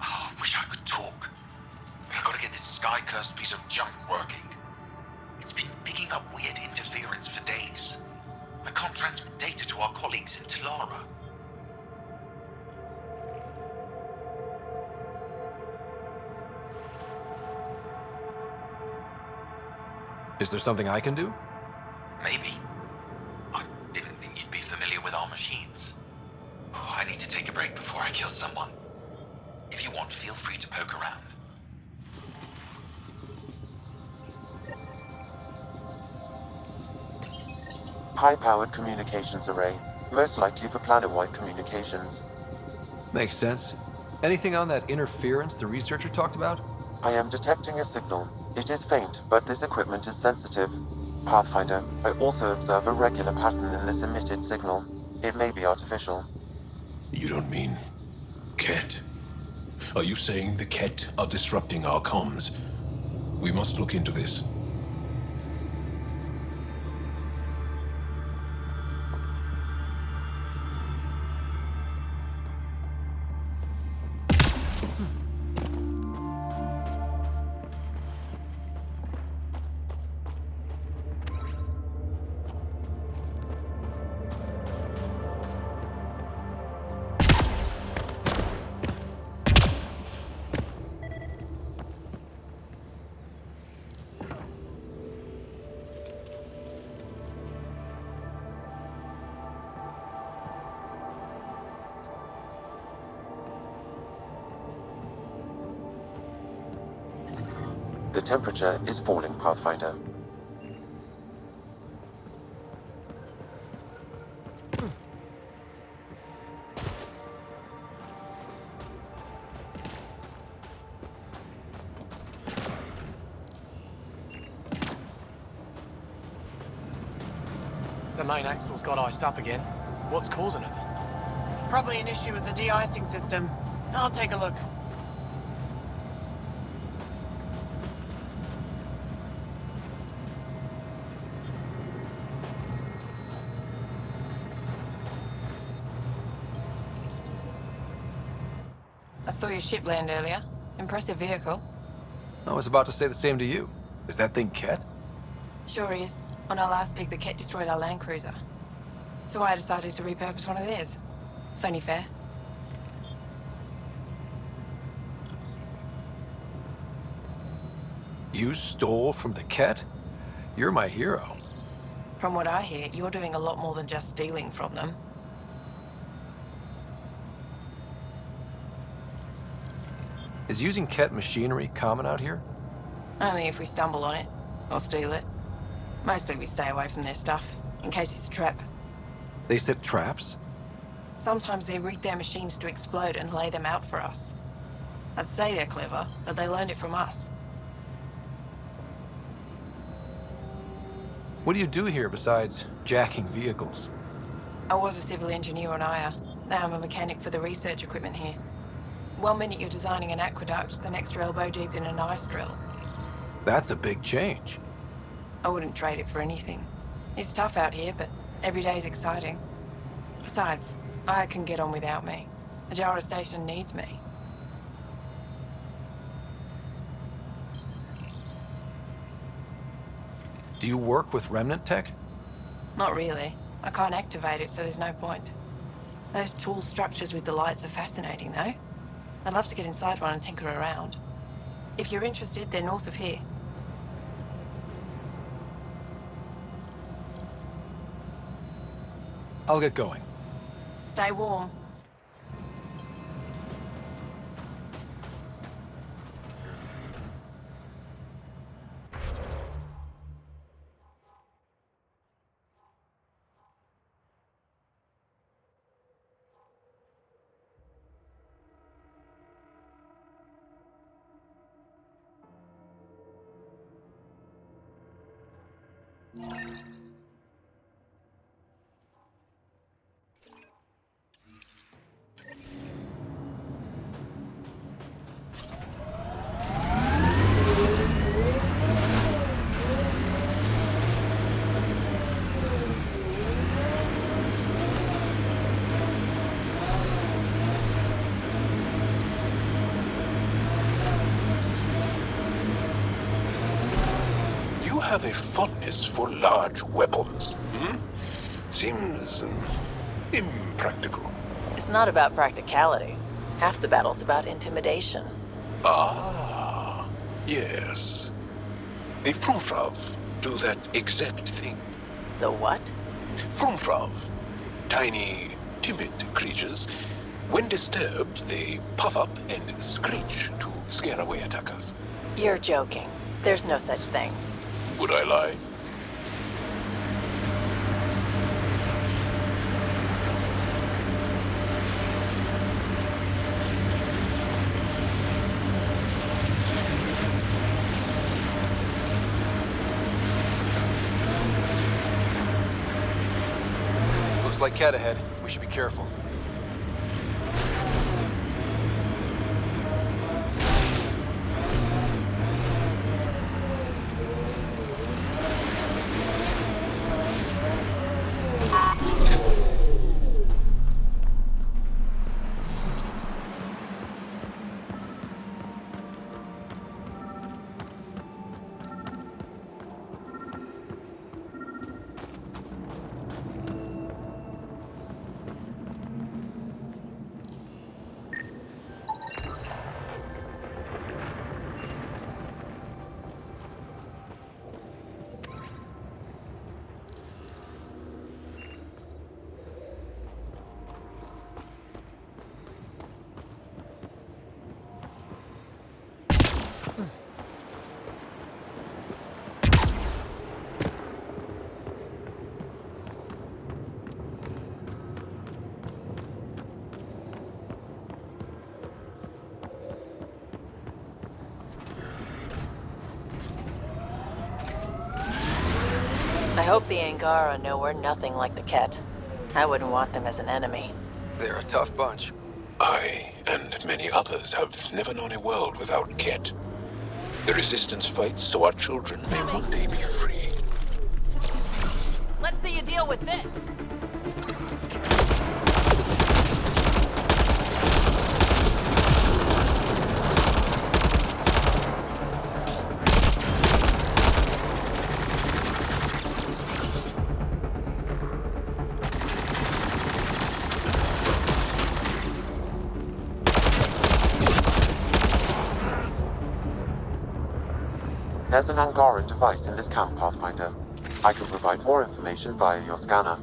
Oh, I wish I could talk. But I gotta get this sky-cursed piece of junk working. It's been picking up weird interference for days. I can't transmit data to our colleagues in Talara. Is there something I can do? Maybe. I didn't think you'd be familiar with our machines. Oh, I need to take a break before I kill someone. If you want, feel free to poke around. High-powered communications array, most likely for planet-wide communications. Makes sense. Anything on that interference the researcher talked about? I am detecting a signal. It is faint, but this equipment is sensitive. Pathfinder, I also observe a regular pattern in this emitted signal. It may be artificial. You don't mean Ket? Are you saying the Ket are disrupting our comms? We must look into this. The temperature is falling, Pathfinder. The main axle's got iced up again. What's causing it? Probably an issue with the de-icing system. I'll take a look. I saw your ship land earlier. Impressive vehicle. I was about to say the same to you. Is that thing Ket? Sure is. On our last dig, the Ket destroyed our land cruiser. So I decided to repurpose one of theirs. It's only fair. You stole from the Ket? You're my hero. From what I hear, you're doing a lot more than just stealing from them. Is using Ket machinery common out here? Only if we stumble on it, or steal it. Mostly we stay away from their stuff, in case it's a trap. They set traps? Sometimes they rig their machines to explode and lay them out for us. I'd say they're clever, but they learned it from us. What do you do here besides jacking vehicles? I was a civil engineer on Aya. Now I'm a mechanic for the research equipment here. One minute you're designing an aqueduct, the next you're elbow deep in an ice drill. That's a big change. I wouldn't trade it for anything. It's tough out here, but every day's exciting. Besides, Aya can get on without me. The Jara station needs me. Do you work with remnant tech? Not really. I can't activate it, so there's no point. Those tool structures with the lights are fascinating, though. I'd love to get inside one and tinker around. If you're interested, they're north of here. I'll get going. Stay warm. You have a fondness for large weapons, hmm? Seems impractical. It's not about practicality. Half the battle's about intimidation. Ah, yes. The Frumfrav do that exact thing. The what? Frumfrav. Tiny, timid creatures. When disturbed, they puff up and screech to scare away attackers. You're joking. There's no such thing. Would I lie? Looks like Cat ahead. We should be careful. I hope the Angara know we're nothing like the Ket. I wouldn't want them as an enemy. They're a tough bunch. I and many others have never known a world without Ket. The resistance fights so our children may one day be free. Let's see you deal with this. There's an Angaran device in this camp, Pathfinder. I can provide more information via your scanner.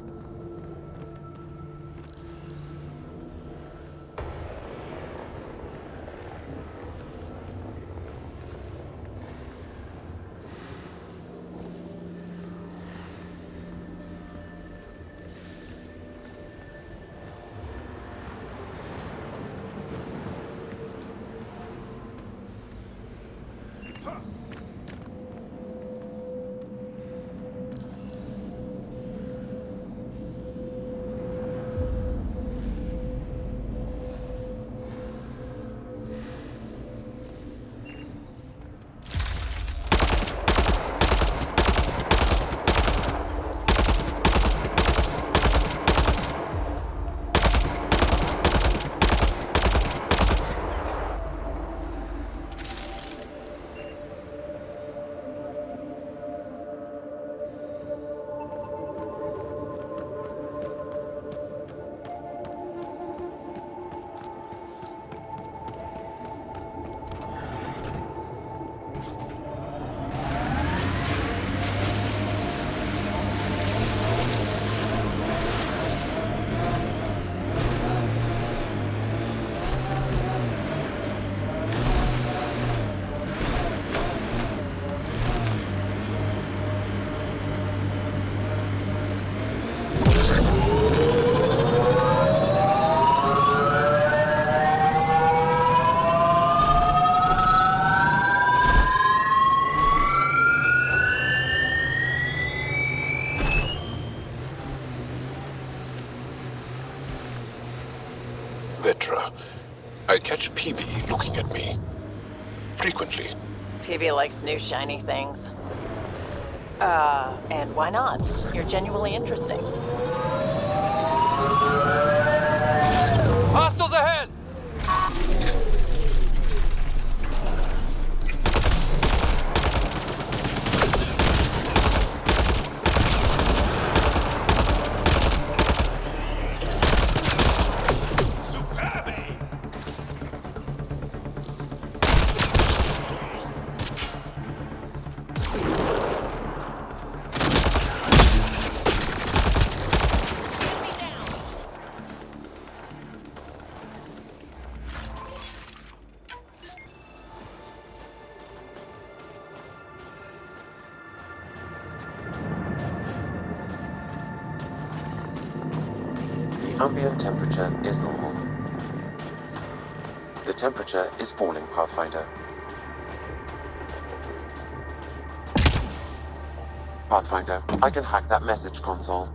Vetra. I catch PB looking at me. Frequently. PB likes new shiny things. And why not? You're genuinely interesting. Hostiles ahead! The ambient temperature is normal. The temperature is falling, Pathfinder. Pathfinder, I can hack that message console.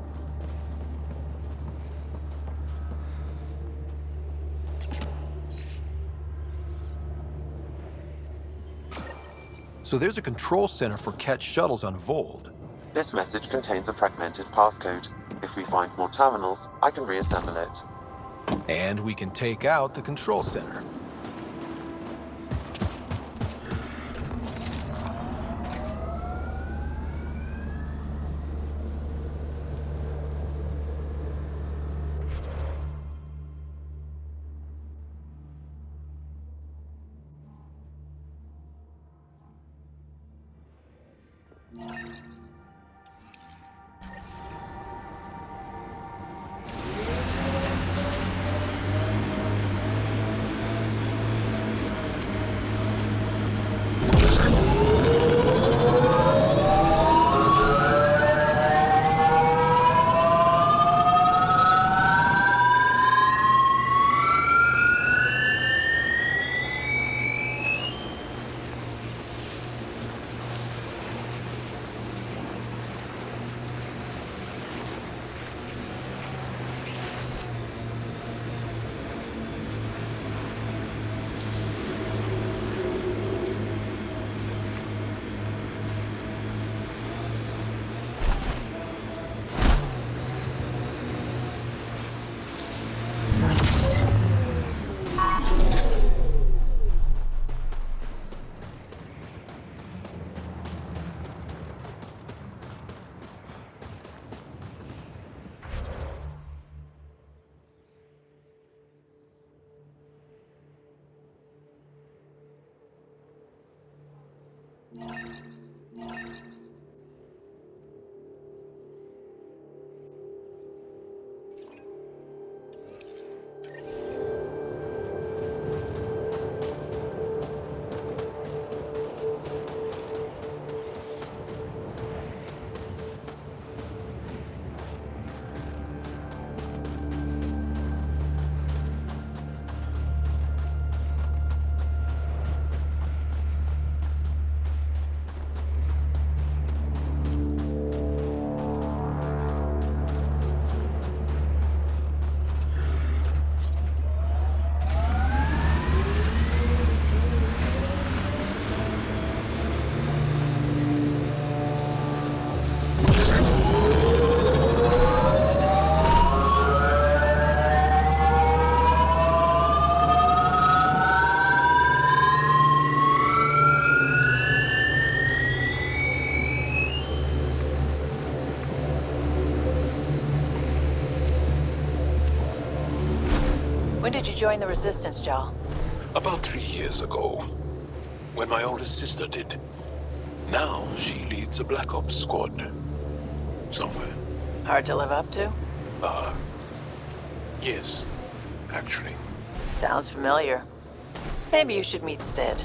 So there's a control center for Ket shuttles on Vold. This message contains a fragmented passcode. If we find more terminals, I can reassemble it. And we can take out the control center. When did you join the Resistance, Jal? About 3 years ago. When my oldest sister did. Now she leads a Black Ops squad. Somewhere. Hard to live up to? Yes. Actually. Sounds familiar. Maybe you should meet Sid.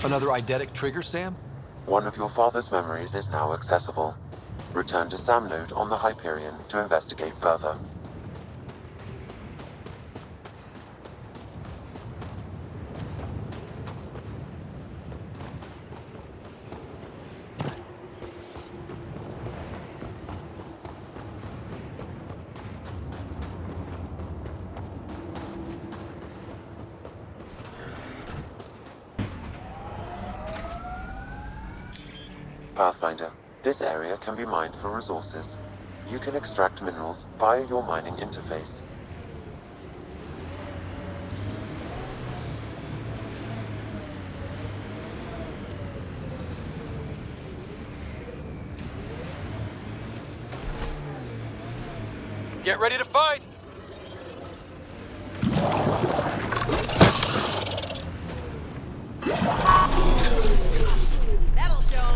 Another eidetic trigger, Sam? One of your father's memories is now accessible. Return to Sam node on the Hyperion to investigate further. Pathfinder, this area can be mined for resources. You can extract minerals via your mining interface. Get ready to fight! That'll show 'em.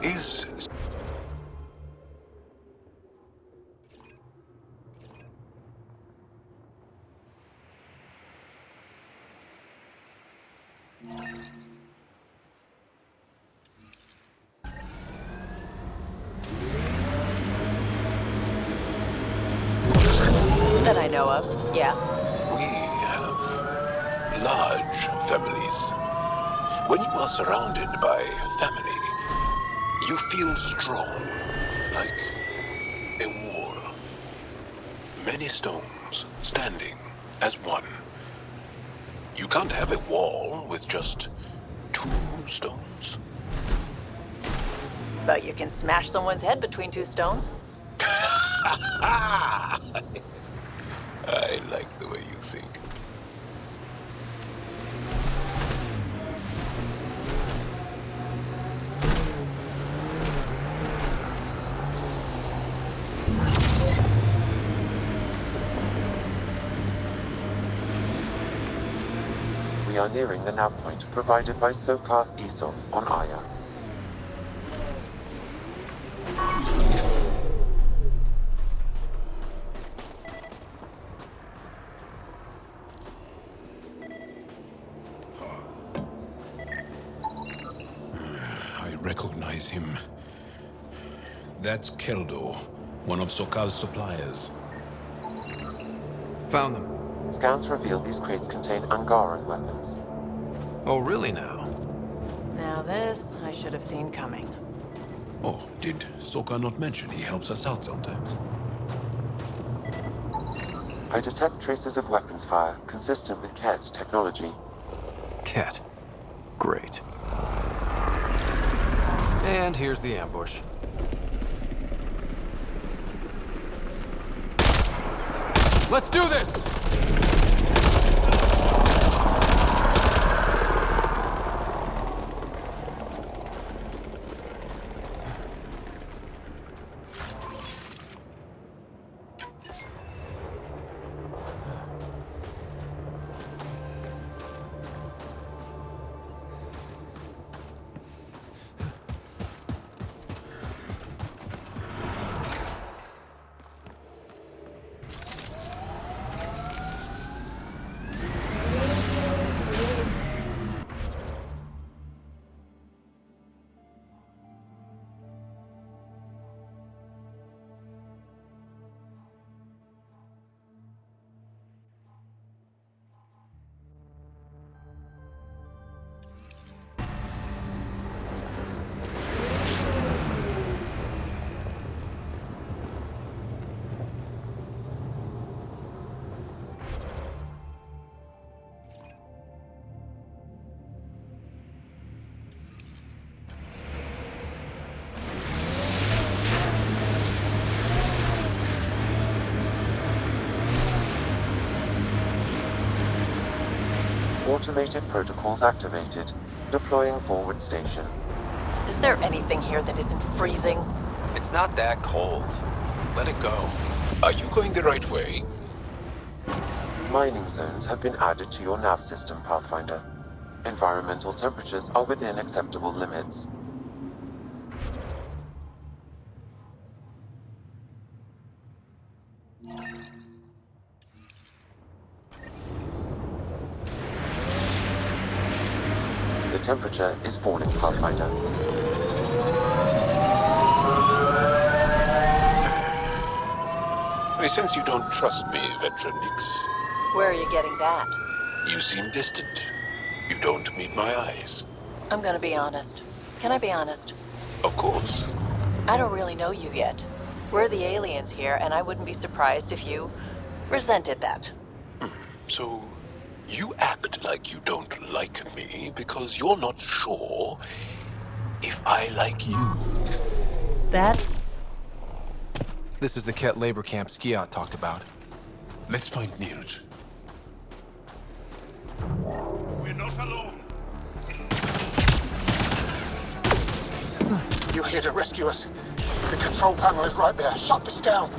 Is... That I know of, yeah. We have large families. When you are surrounded by family, you feel strong, like a wall. Many stones standing as one. You can't have a wall with just 2 stones. But you can smash someone's head between 2 stones. I like the way you think. We are nearing the nav point provided by Sokar Isov on Aya. I recognize him. That's Keldo, one of Sokal's suppliers. Found them. Scans reveal these crates contain Angaran weapons. Oh, really now? Now this, I should have seen coming. Oh, did Sokal not mention he helps us out sometimes? I detect traces of weapons fire consistent with Ked's technology. Cat. Great. And here's the ambush. Let's do this! Automated protocols activated. Deploying forward station. Is there anything here that isn't freezing? It's not that cold. Let it go. Are you going the right way? Mining zones have been added to your nav system, Pathfinder. Environmental temperatures are within acceptable limits. temperature is falling, Pathfinder. I sense you don't trust me, Veteran Nix. Where are you getting that? You seem distant. You don't meet my eyes. I'm gonna be honest. Can I be honest? Of course. I don't really know you yet. We're the aliens here, and I wouldn't be surprised if you resented that. So, you act like you don't like me because you're not sure if I like you. That? This is the Ket labor camp Skiat talked about. Let's find Nirj. We're not alone. You're here to rescue us. The control panel is right there. Shut this down.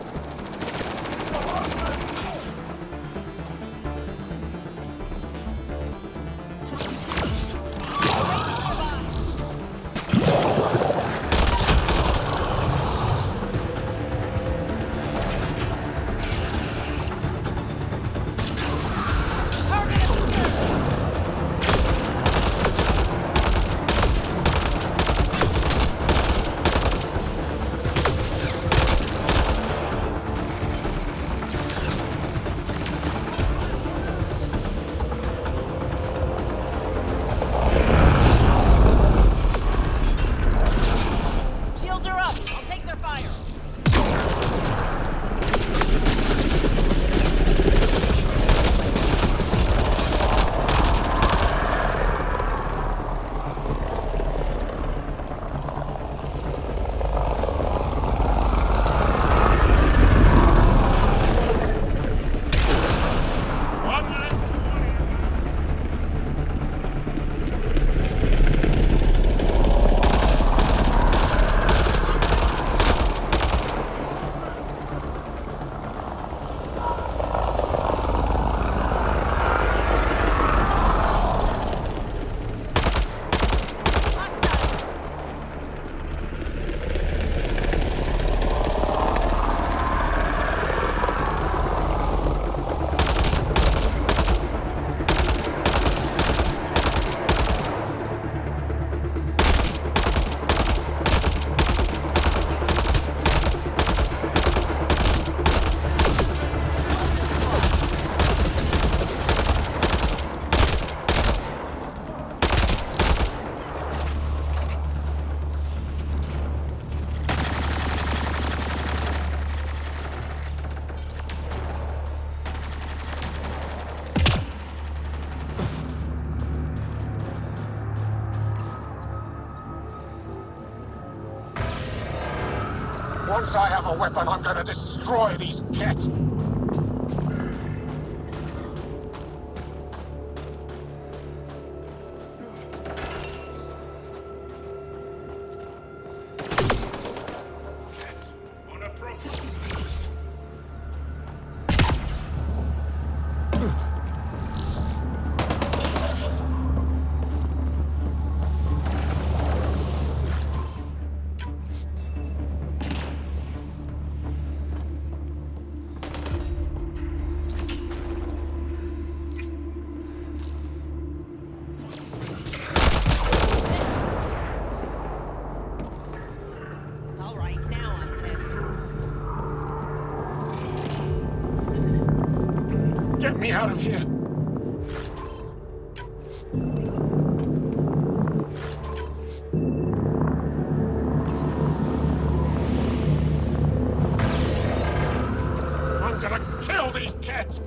Once I have a weapon, I'm gonna destroy these Kett. Get me out of here! I'm gonna kill these Kett!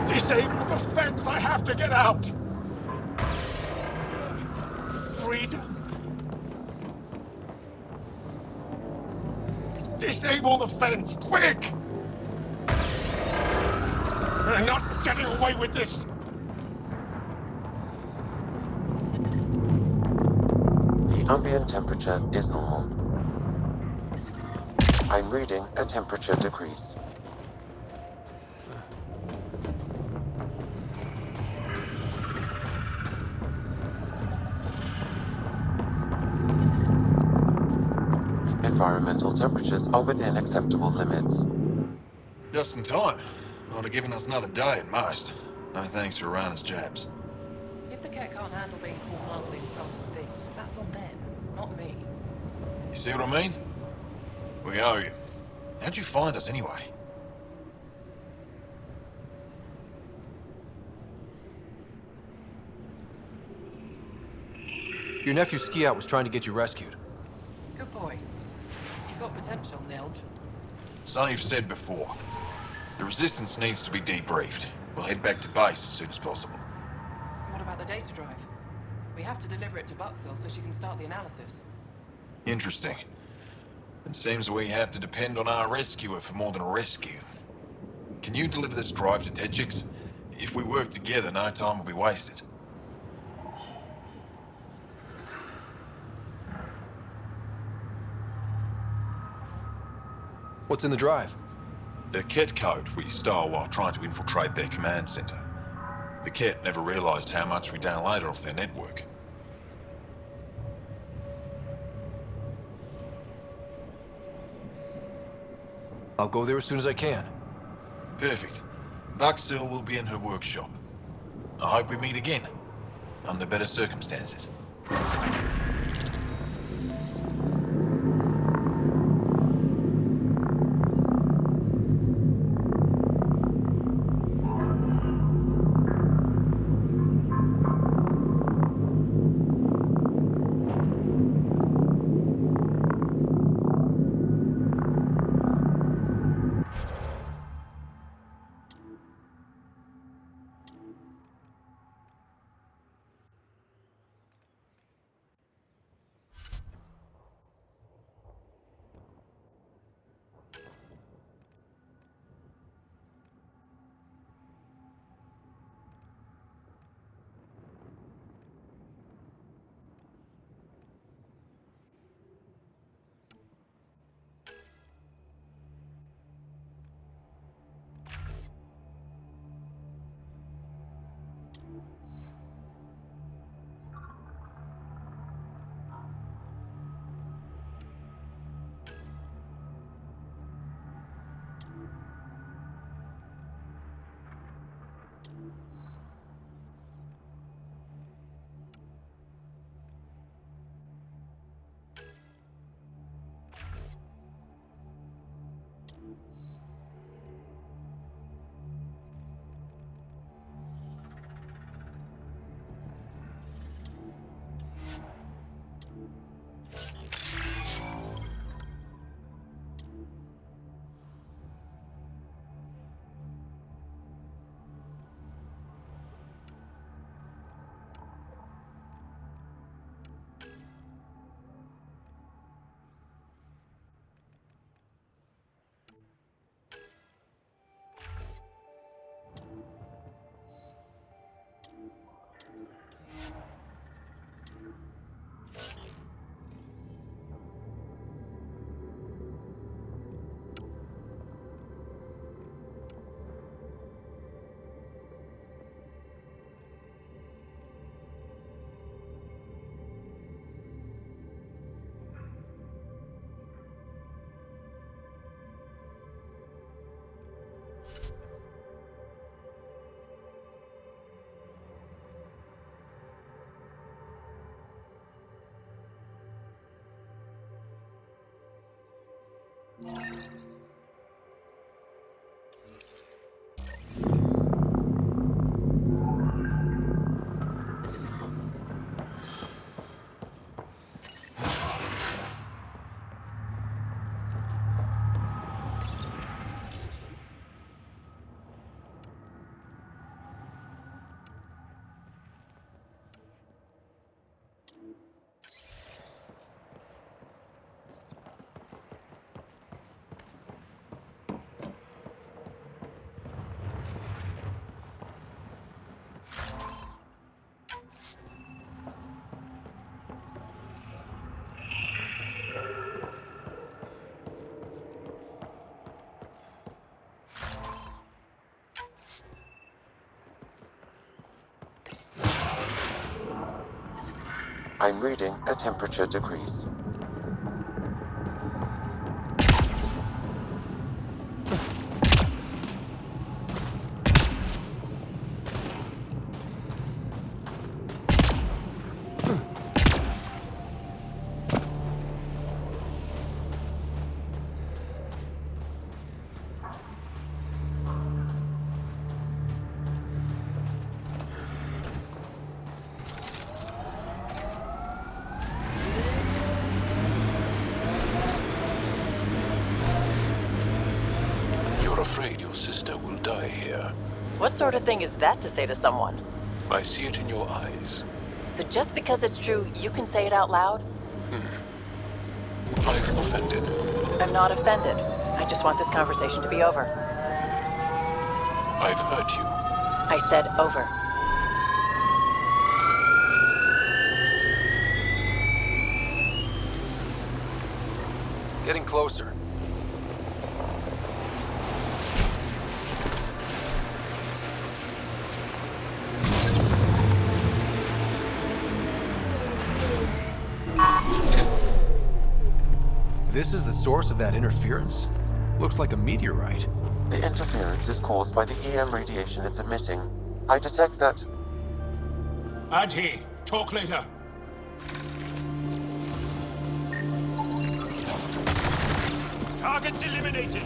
Disable the fence! I have to get out! Freedom! Disable the fence, quick! We're not getting away with this! The ambient temperature is normal. I'm reading a temperature decrease. Environmental temperatures are within acceptable limits. Just in time. Ought have given us another day at most. No thanks for Rana's jabs. If the cat can't handle being called mildly insulting things, that's on them, not me. You see what I mean? We owe you. How'd you find us anyway? Your nephew Ski-Out was trying to get you rescued. Good boy. He's got potential, Nilge. Something you've said before. The Resistance needs to be debriefed. We'll head back to base as soon as possible. What about the data drive? We have to deliver it to Buxel so she can start the analysis. Interesting. It seems we have to depend on our rescuer for more than a rescue. Can you deliver this drive to Tetchix? If we work together, no time will be wasted. What's in the drive? A Ket code we stole while trying to infiltrate their command center. The Ket never realized how much we downloaded off their network. I'll go there as soon as I can. Perfect. Buxel will be in her workshop. I hope we meet again, under better circumstances. I'm reading a temperature decrease. Afraid your sister will die here. What sort of thing is that to say to someone? I see it in your eyes. So just because it's true, you can say it out loud? I'm offended. I'm not offended. I just want this conversation to be over. I've hurt you. I said over. Getting closer. This is the source of that interference? Looks like a meteorite. The interference is caused by the EM radiation it's emitting. I detect that... Adhi, talk later. Targets eliminated.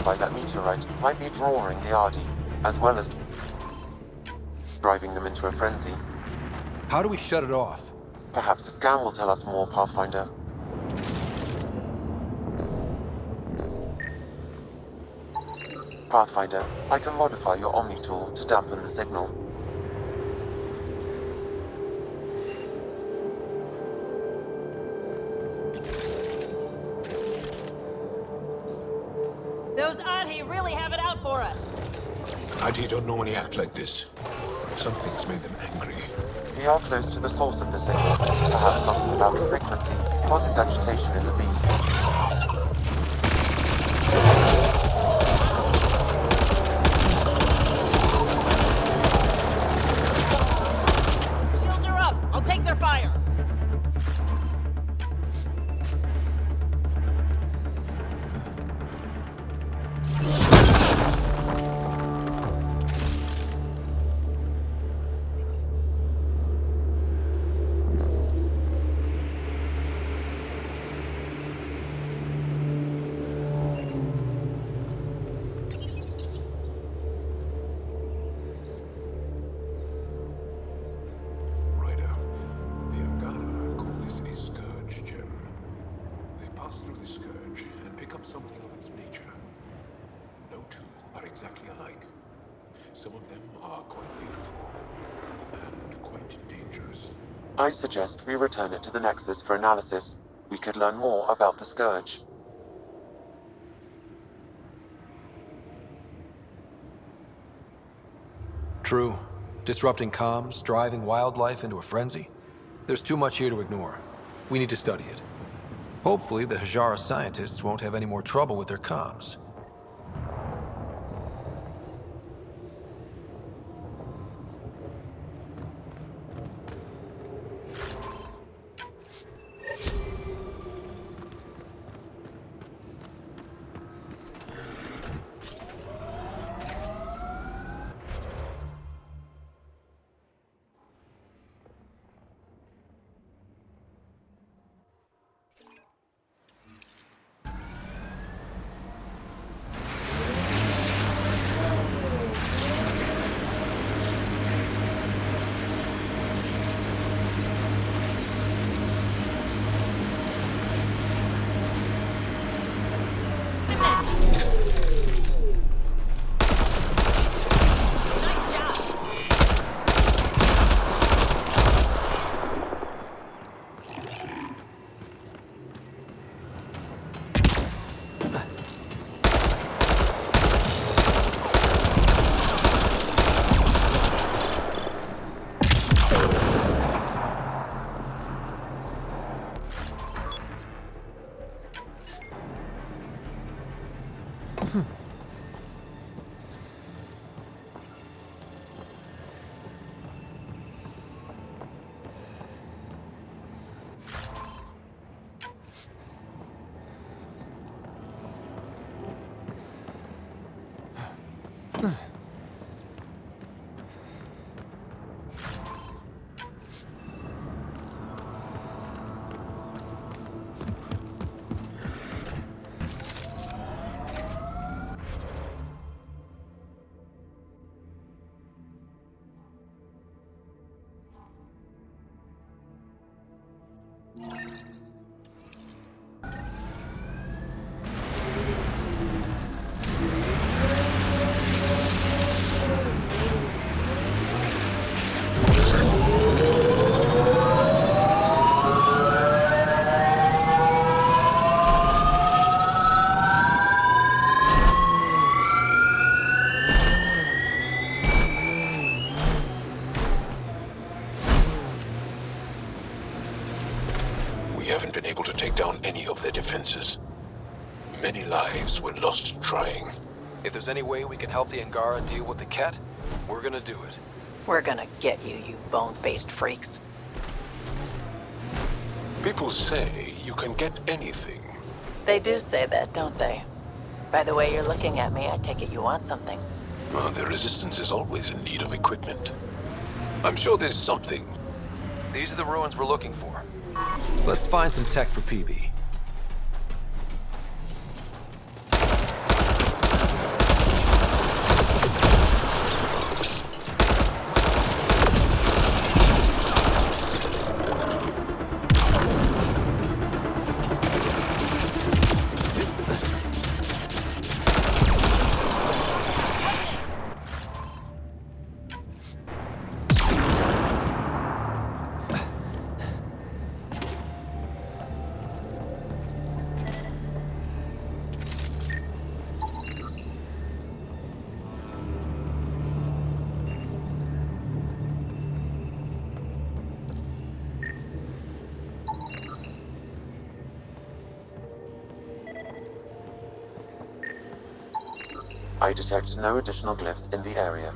by that meteorite might be drawing the Ardi, as well as driving them into a frenzy. How do we shut it off? Perhaps the scan will tell us more, Pathfinder. Pathfinder, I can modify your Omni tool to dampen the signal. Those Adhi really have it out for us. Adhi don't normally act like this. Something's made them angry. We are close to the source of the signal. Perhaps something about the frequency causes agitation in the beast. Shields are up. I'll take their fire. I suggest we return it to the Nexus for analysis. We could learn more about the Scourge. True. Disrupting comms, driving wildlife into a frenzy. There's too much here to ignore. We need to study it. Hopefully, the Hajara scientists won't have any more trouble with their comms. We haven't been able to take down any of their defenses. Many lives were lost trying. If there's any way we can help the Angara deal with the Ket, we're gonna do it. We're gonna get you, you bone-faced freaks. People say you can get anything. They do say that, don't they? By the way you're looking at me, I take it you want something. Well, the Resistance is always in need of equipment. I'm sure there's something. These are the ruins we're looking for. Let's find some tech for PB. I detect no additional glyphs in the area.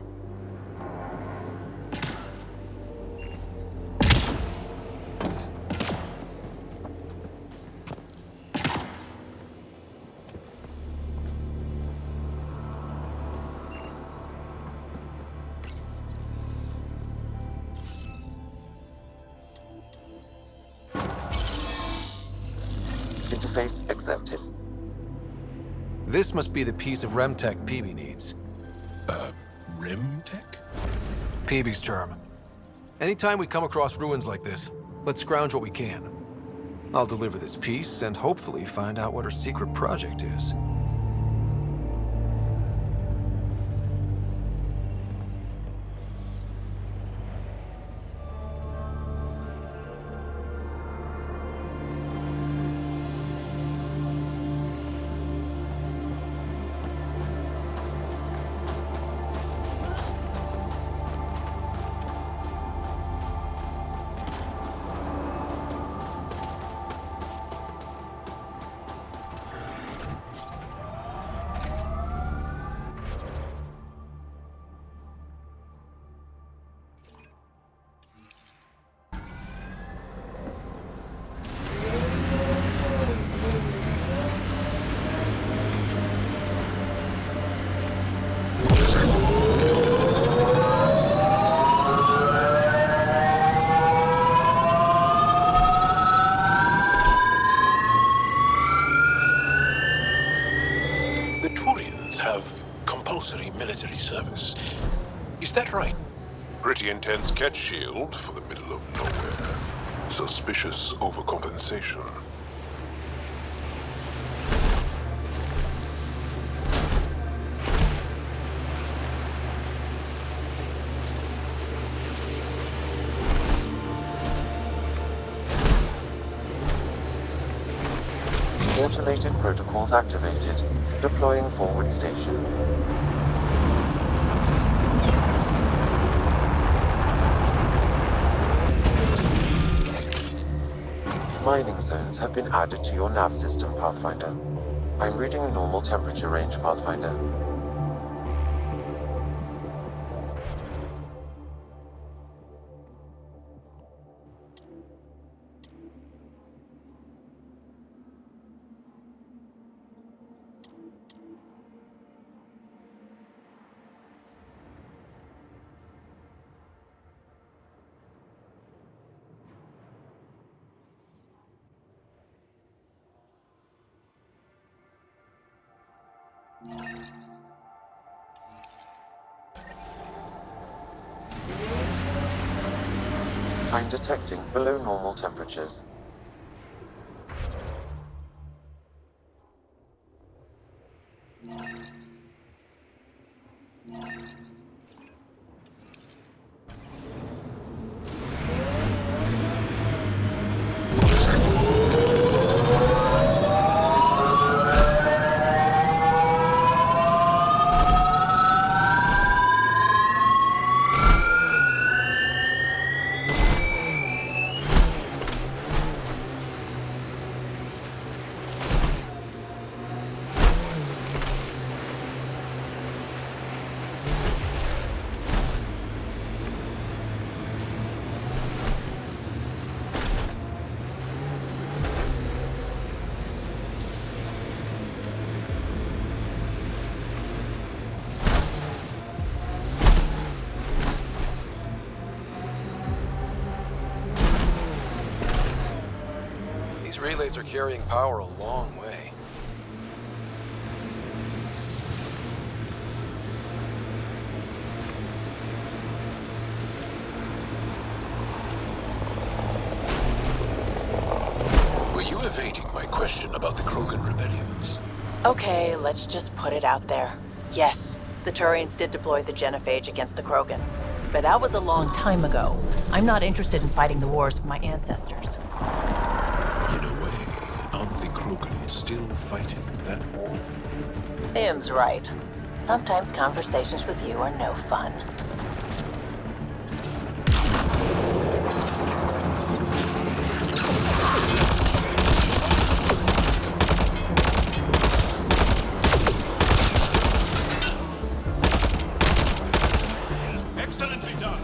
Interface accepted. This must be the piece of REM tech PB needs. REM tech? PB's term. Anytime we come across ruins like this, let's scrounge what we can. I'll deliver this piece and hopefully find out what her secret project is. Military service. Is that right? Pretty intense cat shield for the middle of nowhere. Suspicious overcompensation. Automated protocols activated. Deploying forward station. Mining zones have been added to your nav system, Pathfinder. I'm reading a normal temperature range, Pathfinder. I'm detecting below normal temperatures. These relays are carrying power a long way. Were you evading my question about the Krogan rebellions? Okay, let's just put it out there. Yes, the Turians did deploy the genophage against the Krogan. But that was a long time ago. I'm not interested in fighting the wars of my ancestors. In a way, aren't the Krogan still fighting that war? Dimm's right. Sometimes conversations with you are no fun. Excellently done.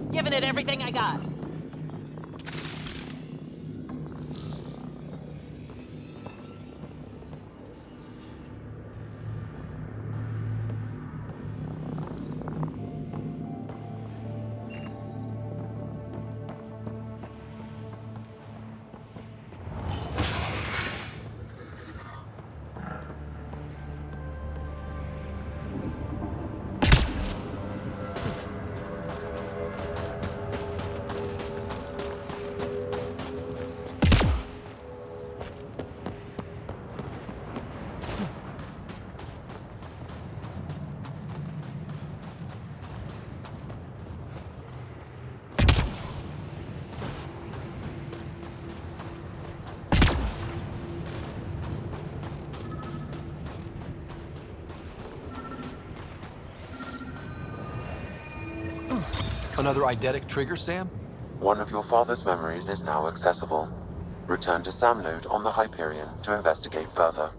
Giving it everything I got. Another eidetic trigger, Sam? One of your father's memories is now accessible. Return to Sam node on the Hyperion to investigate further.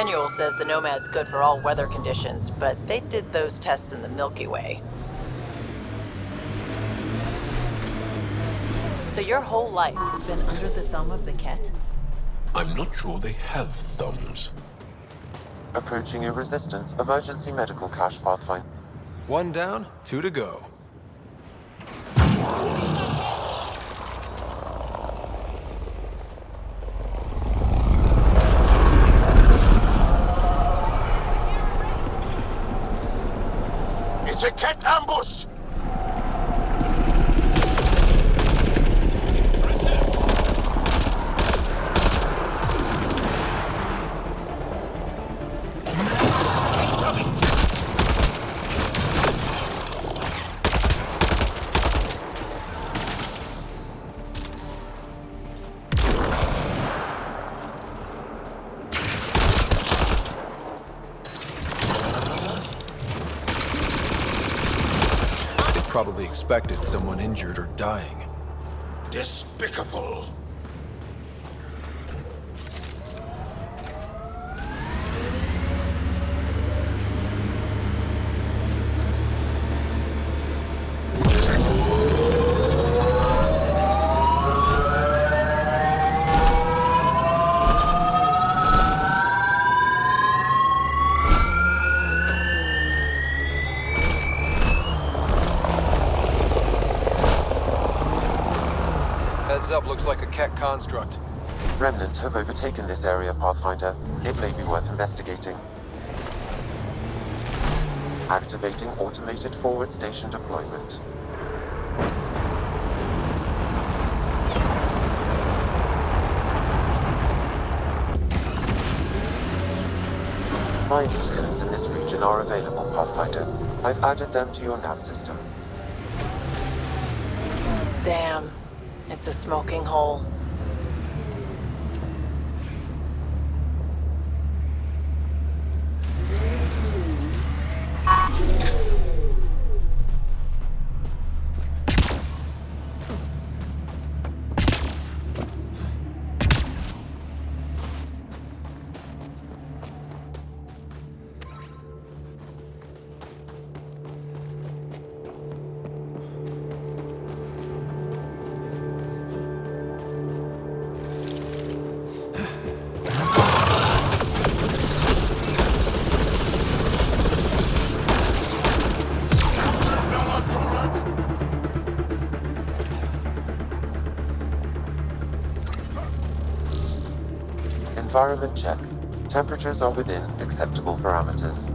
manual says the Nomad's good for all weather conditions, but they did those tests in the Milky Way. So your whole life has been under the thumb of the Ket? I'm not sure they have thumbs. Approaching a resistance emergency medical cache, Pathfinder. 1 down, 2 to go. It's a Ket ambush! Probably expected someone injured or dying. Despicable. Up looks like a Ket construct. Remnant have overtaken this area, Pathfinder. It may be worth investigating. Activating automated forward station deployment. Mining zones in this region are available, Pathfinder. I've added them to your nav system. Damn. It's a smoking hole. Environment check. Temperatures are within acceptable parameters.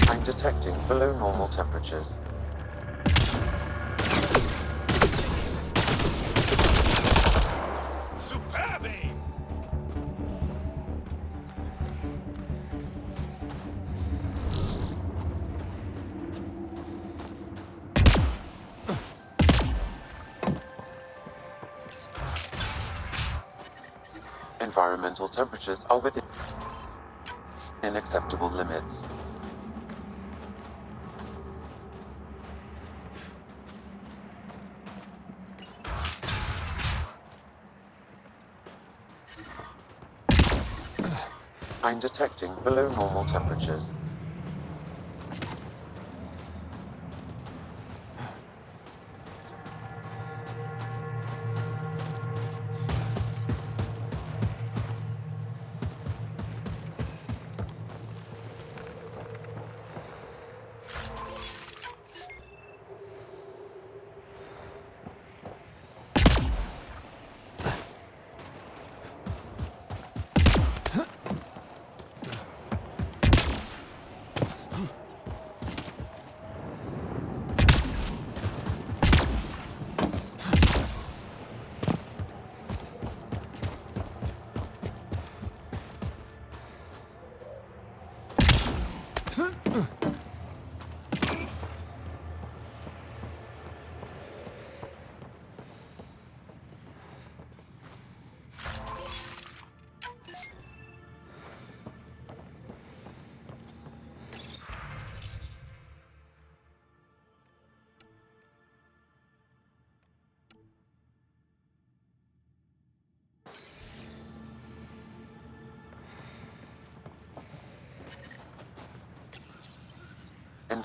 I'm detecting below normal temperatures. Environmental temperatures are within acceptable limits. I'm detecting below normal temperatures.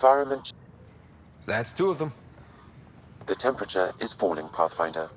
Environment. That's 2 of them. The temperature is falling, Pathfinder.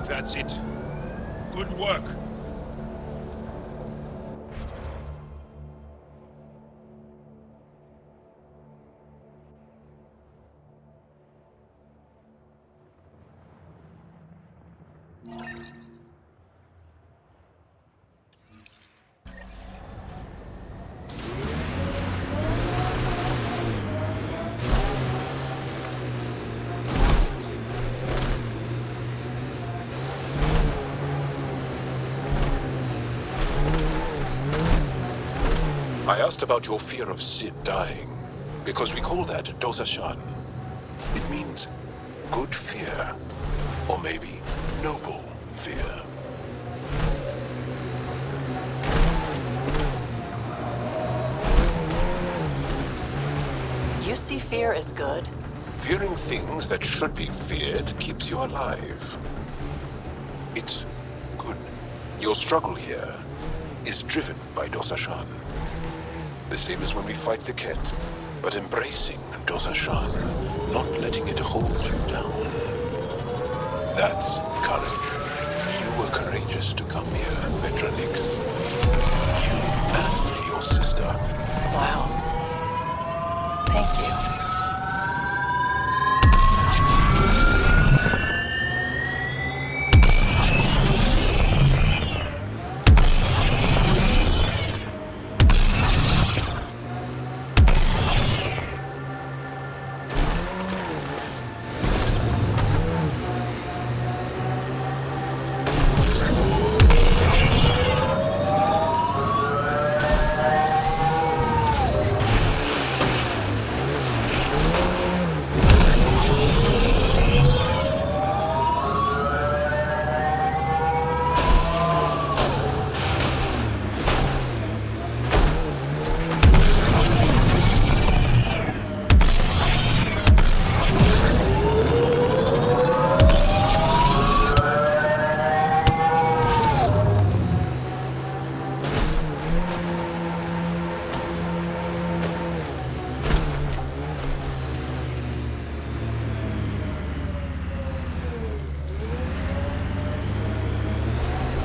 That's it. Good work. I asked about your fear of Sid dying, because we call that dosashan. It means good fear, or maybe noble fear. You see fear as good? Fearing things that should be feared keeps you alive. It's good. Your struggle here is driven by dosashan. The same as when we fight the Ket, but embracing dosashan, not letting it hold you down. That's courage. You were courageous to come here, Vetranix. You and your sister. Wow. Thank you.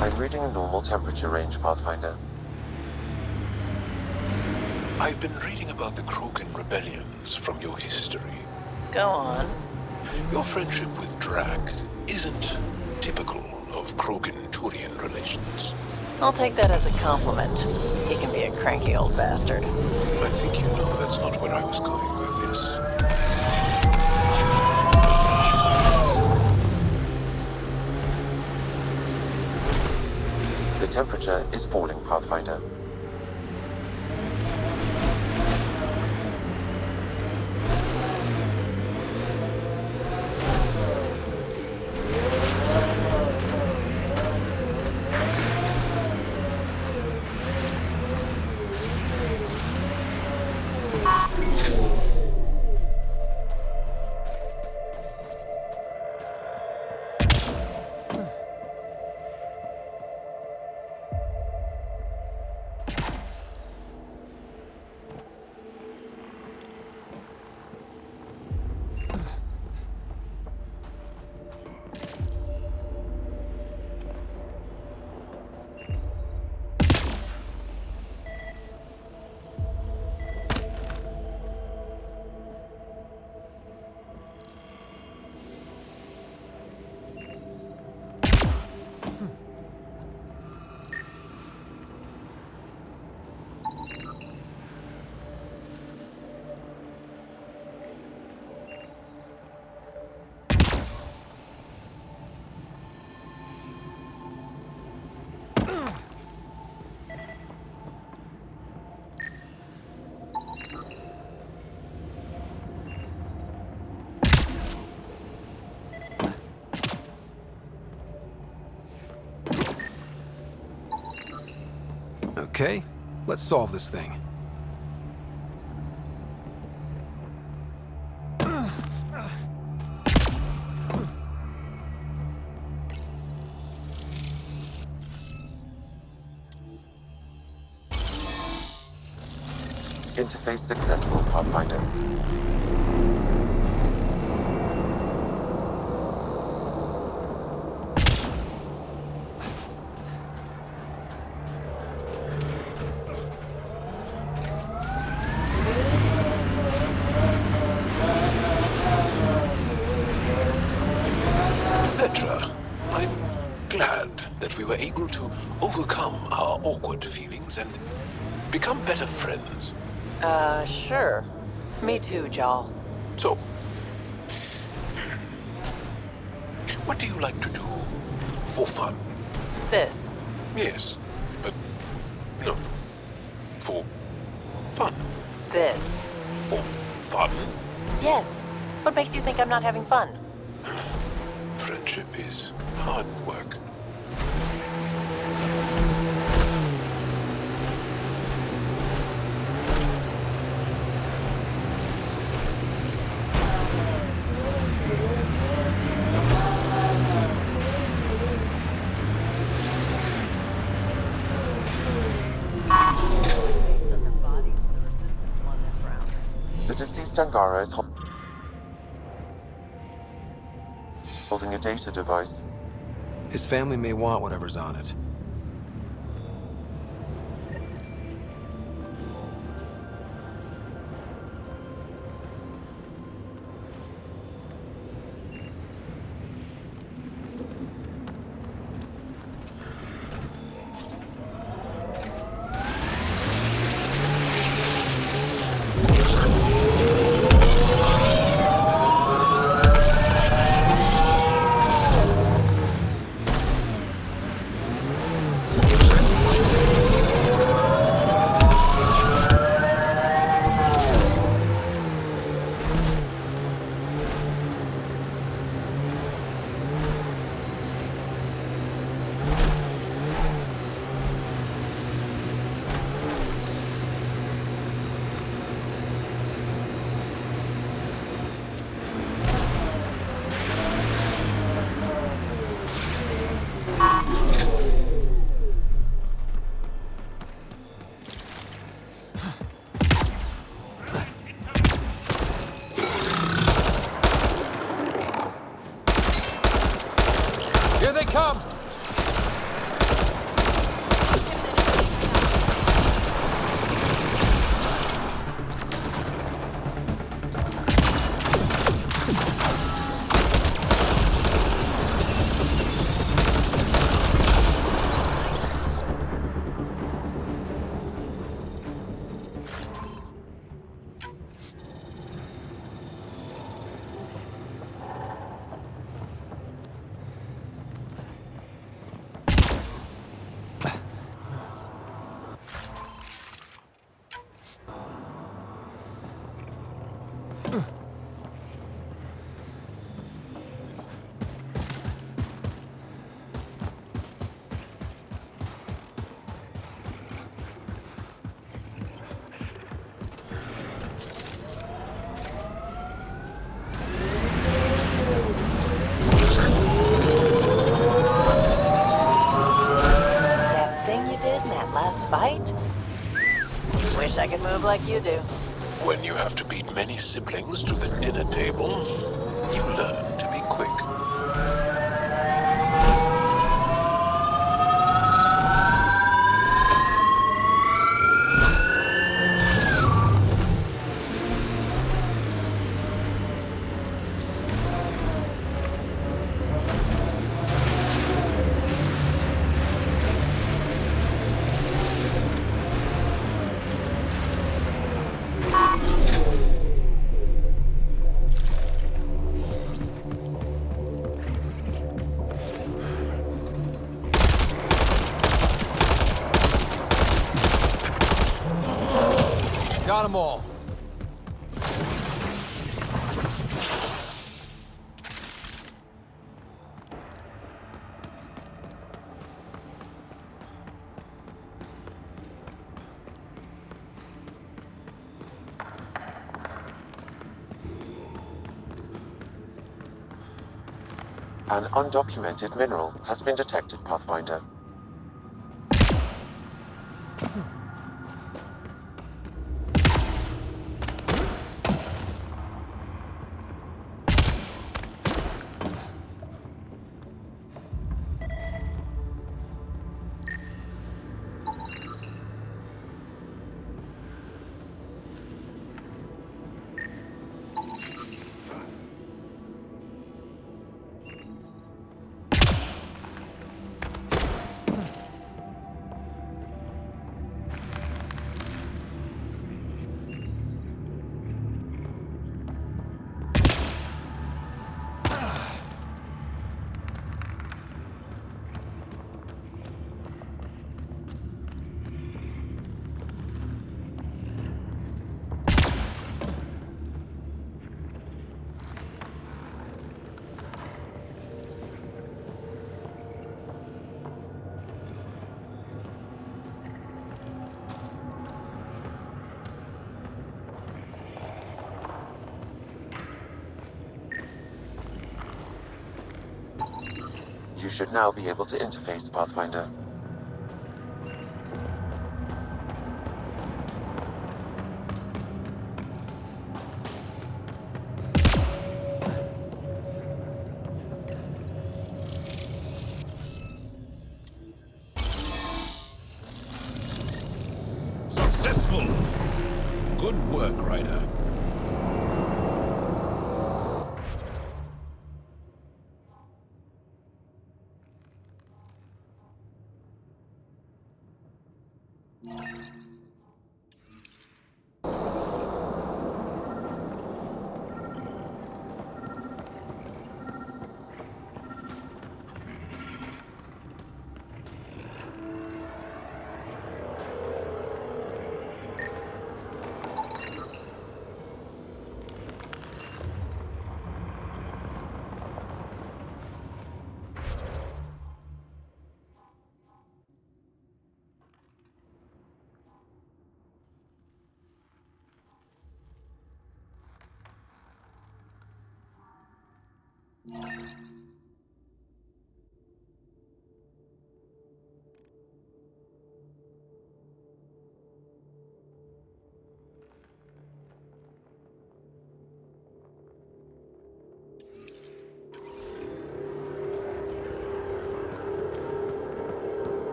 I'm reading a normal temperature range, Pathfinder. I've been reading about the Krogan rebellions from your history. Go on. Your friendship with Drac isn't typical of Krogan-Turian relations. I'll take that as a compliment. He can be a cranky old bastard. I think you know that's not where I was going with this. The temperature is falling, Pathfinder. Okay, let's solve this thing. Interface successful, Pathfinder. Petra, I'm glad that we were able to overcome our awkward feelings and become better friends. Sure. Me too, Jal. So, what do you like to do for fun? This. Yes, but no, for fun. This. For fun? Yes. What makes you think I'm not having fun? Friendship is hard work. The deceased Angara is holding a data device. His family may want whatever's on it. Here they come! Fight? Wish I could move like you do. When you have to beat many siblings to the dinner table, you learn to be quick. An undocumented mineral has been detected, Pathfinder. You should now be able to interface, Pathfinder. Successful! Good work, Ryder.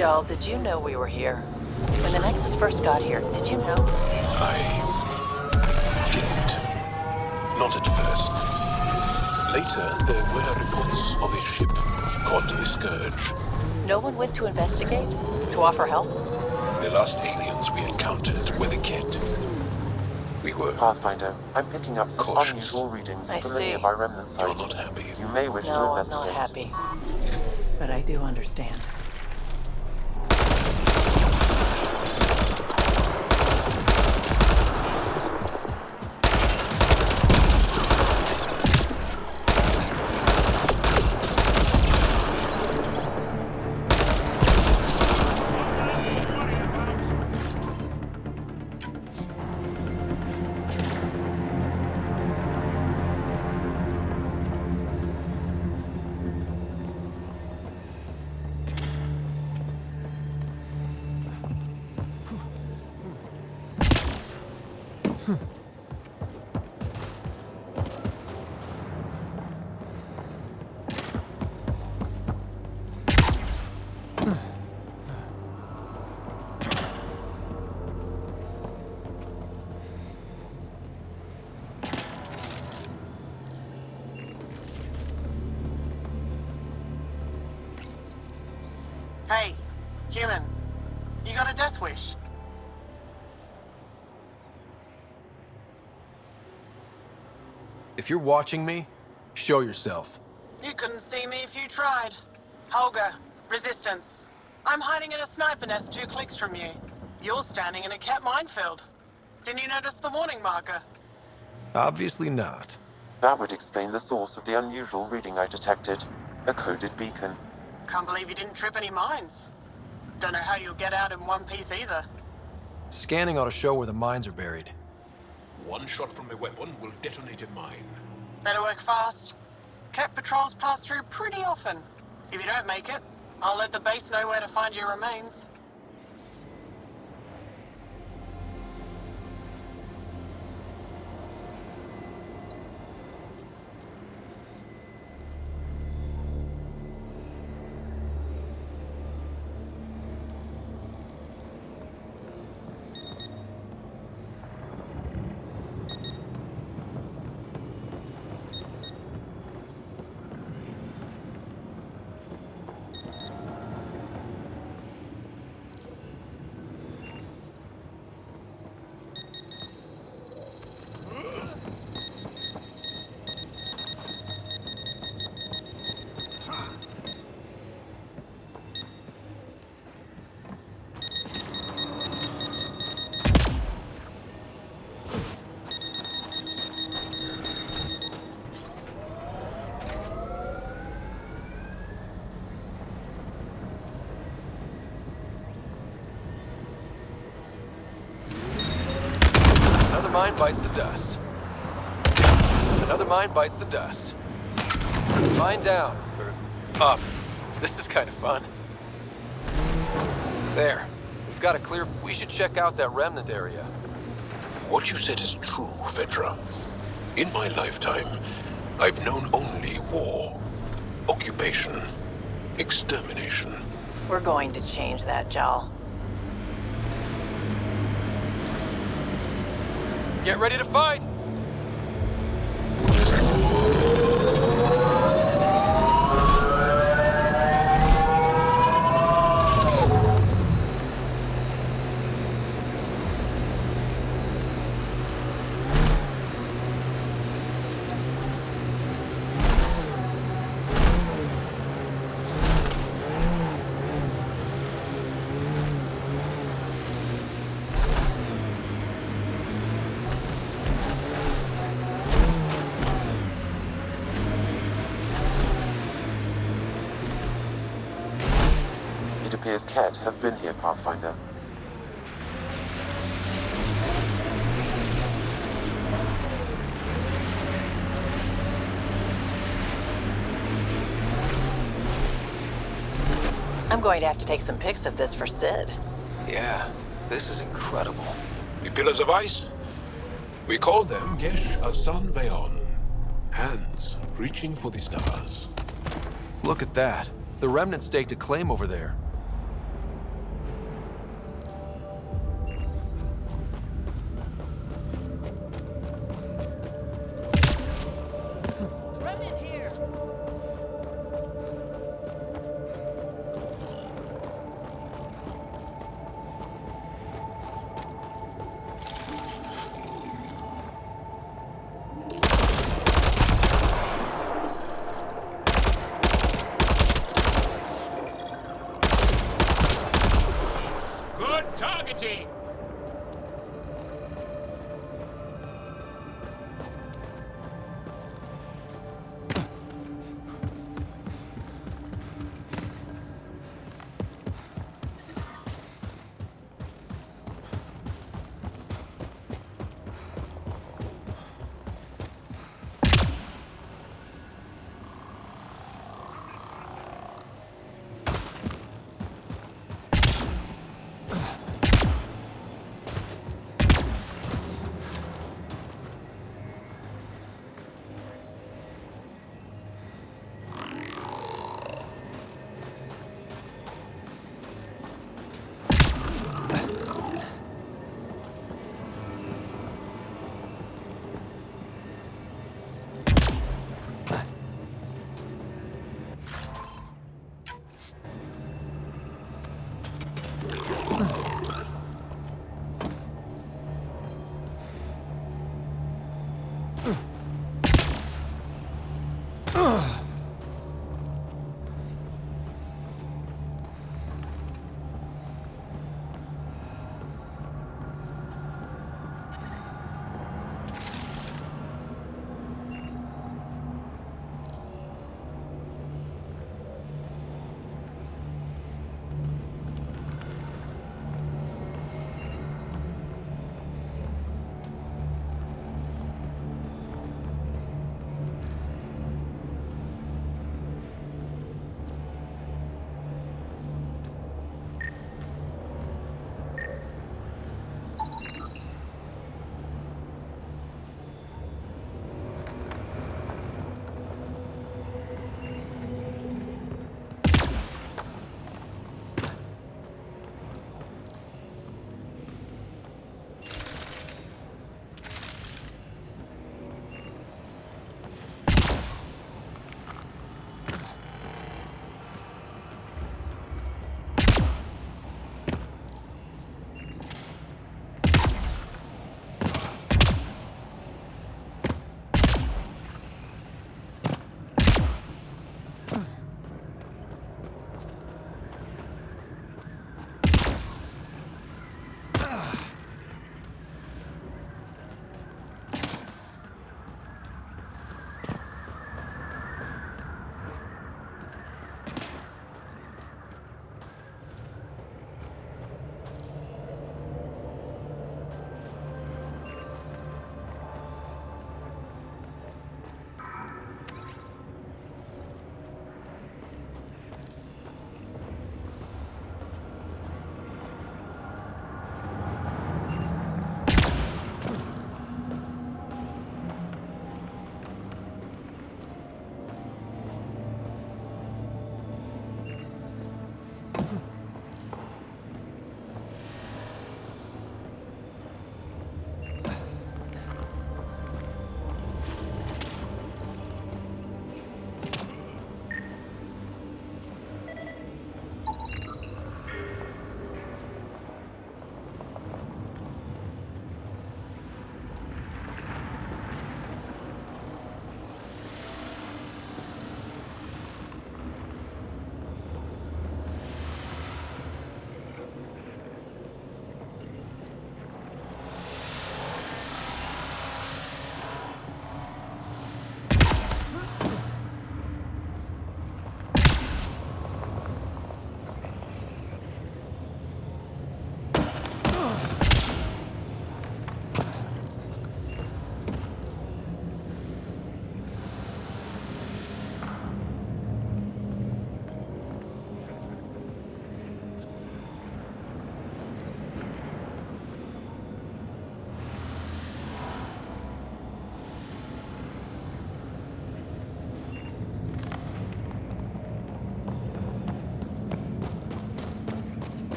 Joel, did you know we were here? When the Nexus first got here, did you know? I didn't. Not at first. Later, there were reports of a ship caught the Scourge. No one went to investigate? To offer help? The last aliens we encountered were the Ket. We were... Pathfinder, I'm picking up some cautious. unusual readings I from the see. nearby remnant site. You're not happy. You may wish to No, I'm investigate. not happy. But I do understand. Hey, human. You got a death wish? If you're watching me, show yourself. You couldn't see me if you tried. Holger, Resistance. I'm hiding in a sniper nest 2 clicks from you. You're standing in a cat minefield. Didn't you notice the warning marker? Obviously not. That would explain the source of the unusual reading I detected. A coded beacon. Can't believe you didn't trip any mines. Don't know how you'll get out in one piece either. Scanning ought to show where the mines are buried. One shot from a weapon will detonate a mine. Better work fast. Cat patrols pass through pretty often. If you don't make it, I'll let the base know where to find your remains. Another mine bites the dust. Another mine bites the dust. Mine down, or up. This is kind of fun. There. We've got a clear... We should check out that remnant area. What you said is true, Vedra. In my lifetime, I've known only war, occupation, extermination. We're going to change that, Jal. Get ready to fight! It appears Ket have been here, Pathfinder. I'm going to have to take some pics of this for Sid. Yeah, this is incredible. The pillars of ice? We call them Gesh Asan Veon. Hands reaching for the stars. Look at that. The remnant staked a claim over there. Remnant here. Good targeting!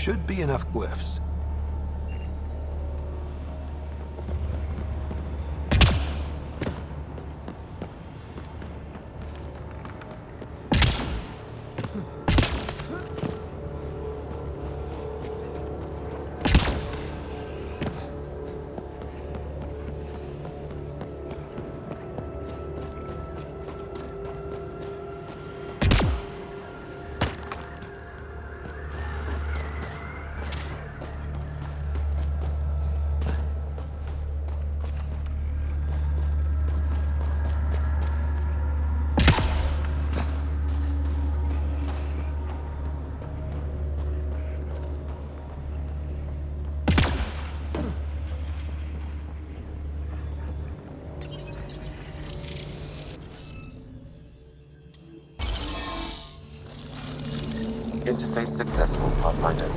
should be enough glyphs. Interface successful, Pathfinder.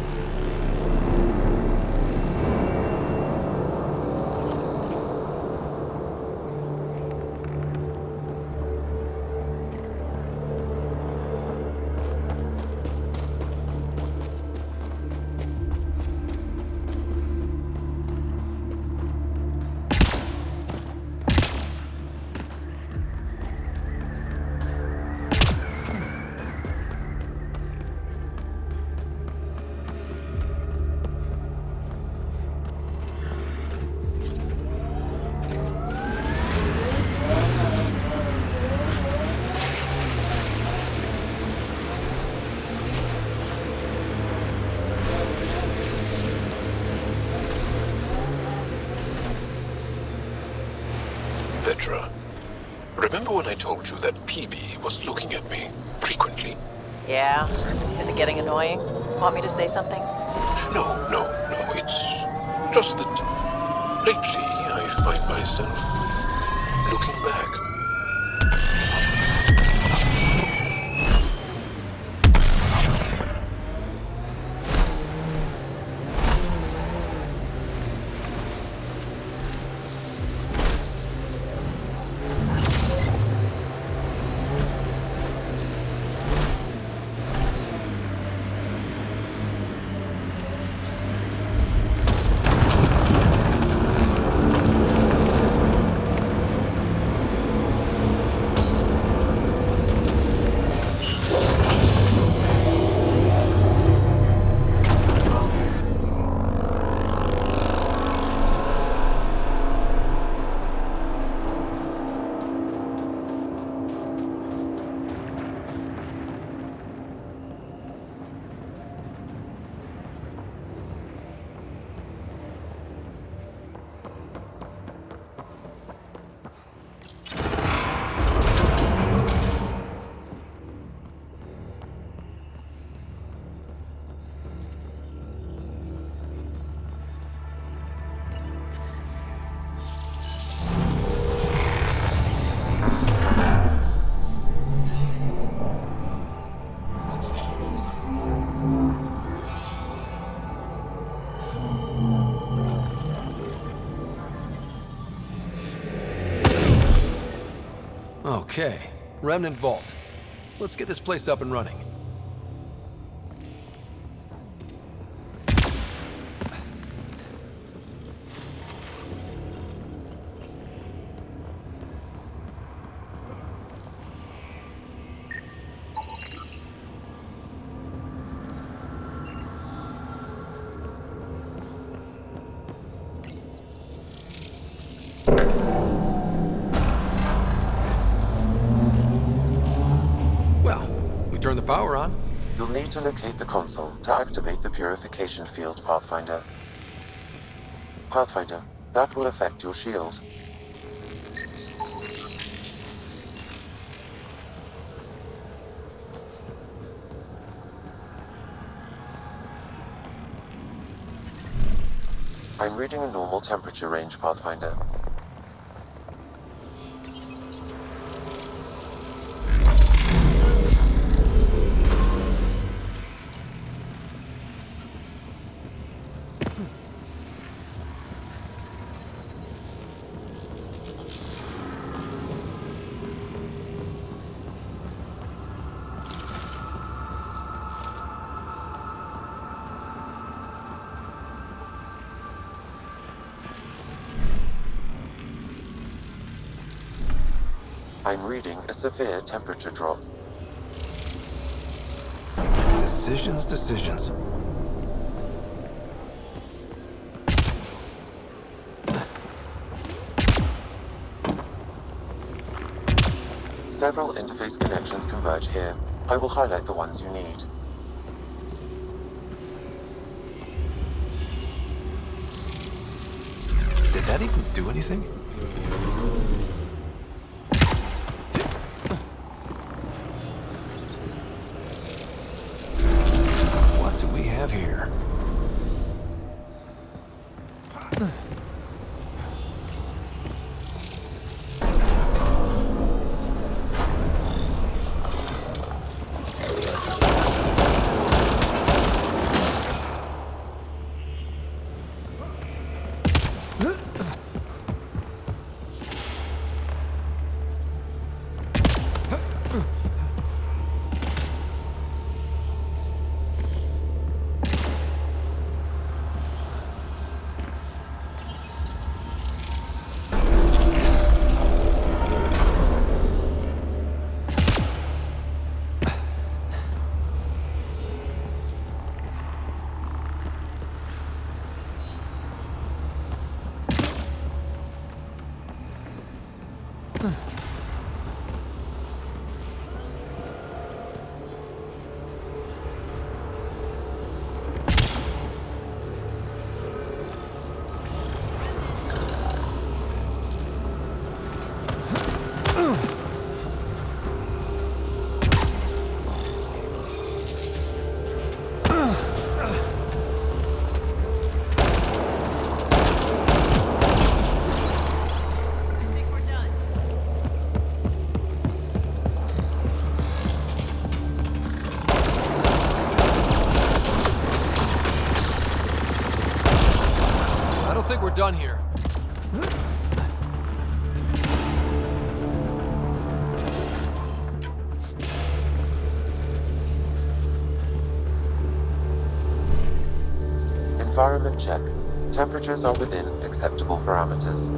Vetra, remember when I told you that PB was looking at me frequently? Yeah? Is it getting annoying? Want me to say something? No, it's just that lately I find myself looking back. Okay, Remnant Vault. Let's get this place up and running. Turn the power on. You'll need to locate the console to activate the purification field, Pathfinder. Pathfinder, that will affect your shield. I'm reading a normal temperature range, Pathfinder. I'm reading a severe temperature drop. Decisions. Several interface connections converge here. I will highlight the ones you need. Did that even do anything? What do we have here? We're done here. Environment check. Temperatures are within acceptable parameters.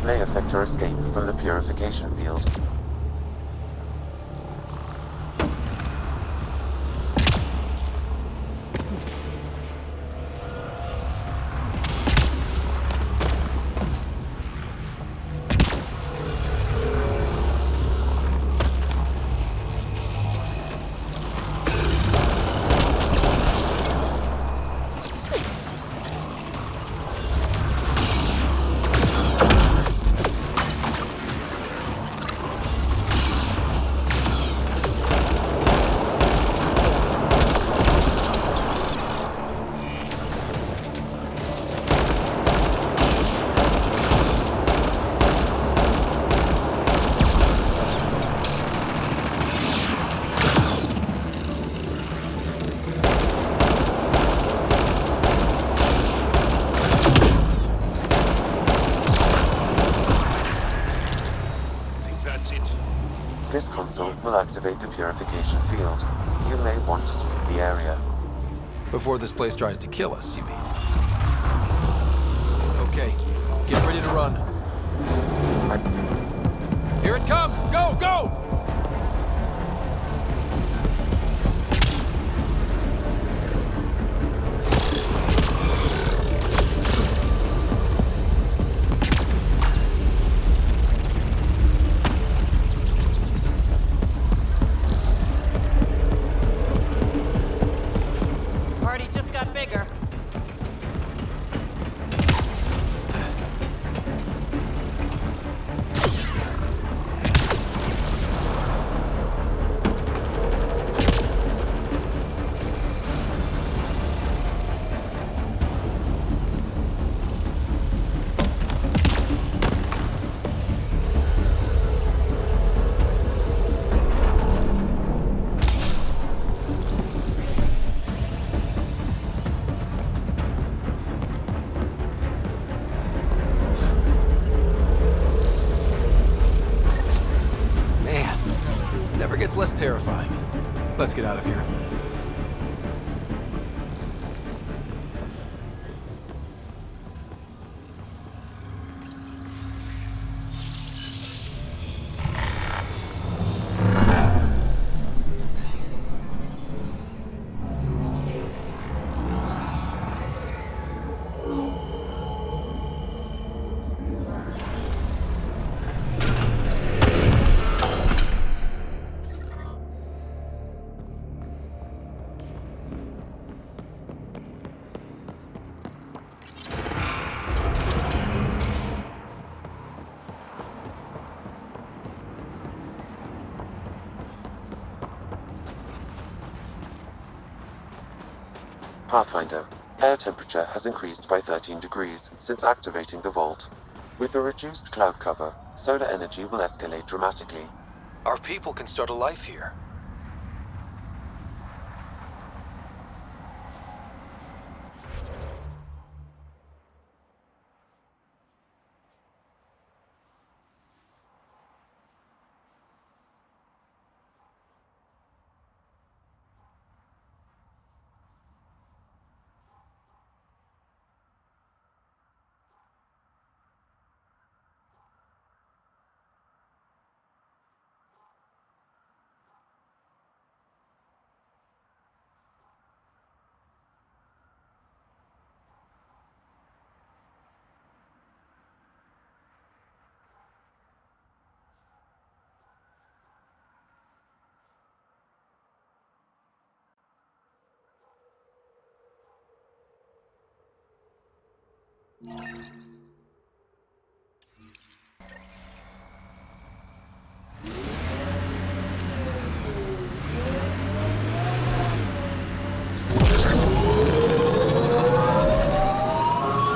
May affect your escape from the purification field. This console will activate the purification field. You may want to sweep the area. Before this place tries to kill us, you mean? Okay, get ready to run. Here it comes! Go, go! terrifying. Let's get out of here. Pathfinder, air temperature has increased by 13 degrees since activating the vault. With the reduced cloud cover, solar energy will escalate dramatically. Our people can start a life here.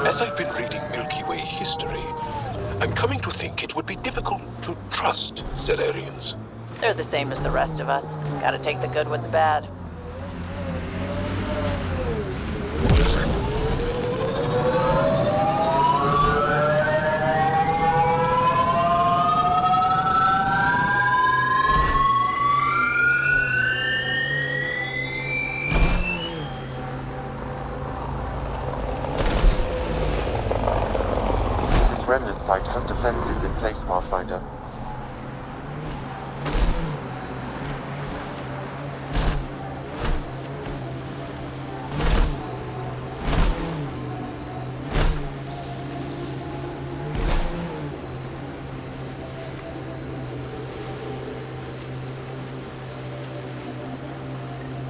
As I've been reading Milky Way history, I'm coming to think it would be difficult to trust Zellerians. They're the same as the rest of us. Gotta take the good with the bad. This remnant site has defenses in place, Pathfinder.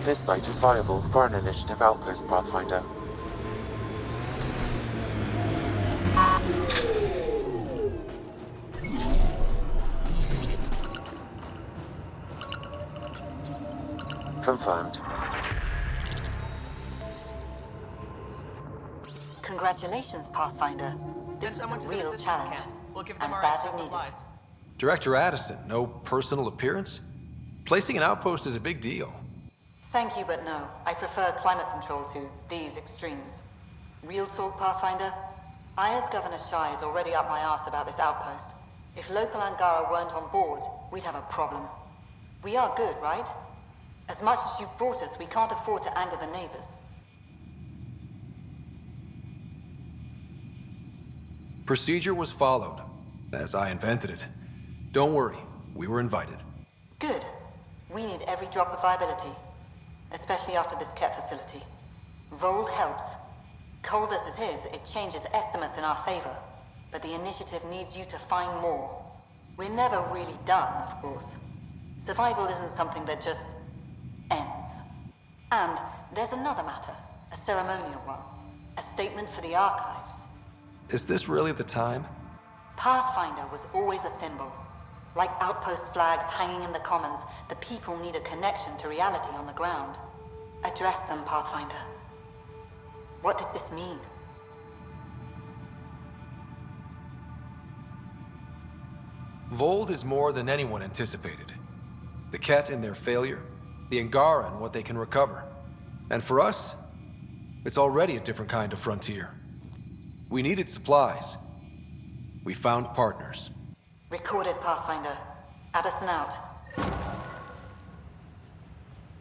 This site is viable for an initiative outpost, Pathfinder. Confirmed. Congratulations, Pathfinder. This was a real challenge. We'll give them and our badly extra needed. supplies. Director Addison, no personal appearance? Placing an outpost is a big deal. Thank you, but no. I prefer climate control to these extremes. Real talk, Pathfinder? I, as Governor Shai, is already up my arse about this outpost. If local Angara weren't on board, we'd have a problem. We are good, right? As much as you've brought us, we can't afford to anger the neighbors. Procedure was followed, as I invented it. Don't worry, we were invited. Good. We need every drop of viability. Especially after this Ket facility. Vold helps. Cold as it is, it changes estimates in our favor. But the initiative needs you to find more. We're never really done, of course. Survival isn't something that just ends. And there's another matter. A ceremonial one. A statement for the archives. Is this really the time? Pathfinder was always a symbol. Like outpost flags hanging in the commons, the people need a connection to reality on the ground. Address them, Pathfinder. What did this mean? Vold is more than anyone anticipated. The Ket and their failure, the Angara and what they can recover. And for us, it's already a different kind of frontier. We needed supplies. We found partners. Recorded, Pathfinder. Addison out.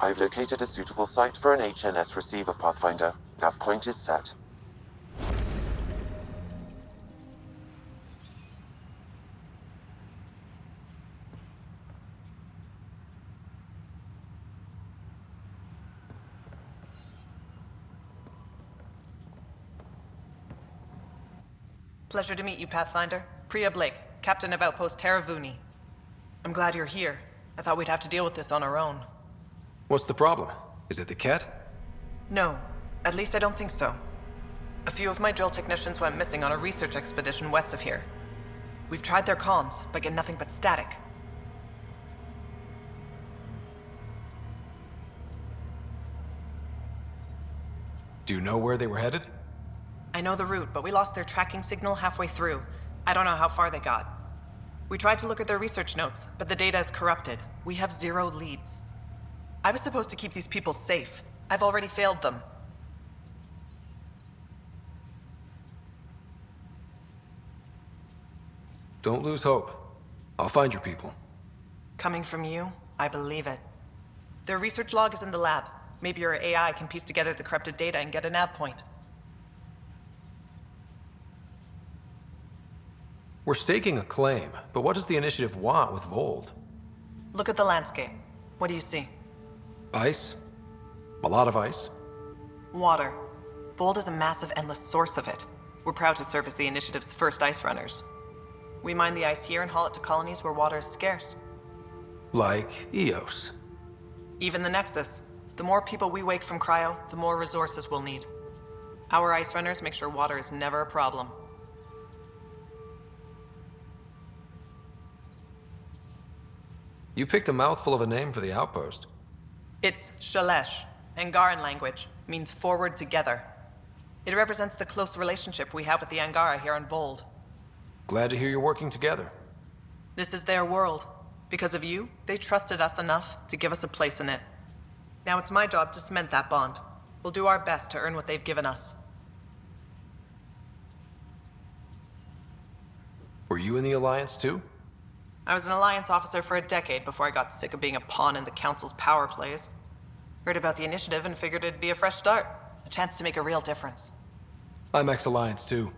I've located a suitable site for an HNS receiver, Pathfinder. Nav point is set. Pleasure to meet you, Pathfinder. Priya Blake, Captain of Outpost Taravuni. I'm glad you're here. I thought we'd have to deal with this on our own. What's the problem? Is it the Ket? No, at least I don't think so. A few of my drill technicians went missing on a research expedition west of here. We've tried their comms, but get nothing but static. Do you know where they were headed? I know the route, but we lost their tracking signal halfway through. I don't know how far they got. We tried to look at their research notes, but the data is corrupted. We have 0 leads. I was supposed to keep these people safe. I've already failed them. Don't lose hope. I'll find your people. Coming from you, I believe it. Their research log is in the lab. Maybe your AI can piece together the corrupted data and get a nav point. We're staking a claim, but what does the initiative want with Vold? Look at the landscape. What do you see? Ice? A lot of ice? Water. Vold is a massive, endless source of it. We're proud to serve as the initiative's first ice runners. We mine the ice here and haul it to colonies where water is scarce. Like Eos. Even the Nexus. The more people we wake from cryo, the more resources we'll need. Our ice runners make sure water is never a problem. You picked a mouthful of a name for the outpost. It's Shalesh. Angaran language. Means forward together. It represents the close relationship we have with the Angara here on Vold. Glad to hear you're working together. This is their world. Because of you, they trusted us enough to give us a place in it. Now it's my job to cement that bond. We'll do our best to earn what they've given us. Were you in the Alliance too? I was an Alliance officer for a decade before I got sick of being a pawn in the Council's power plays. Heard about the initiative and figured it'd be a fresh start. A chance to make a real difference. I'm ex-Alliance too.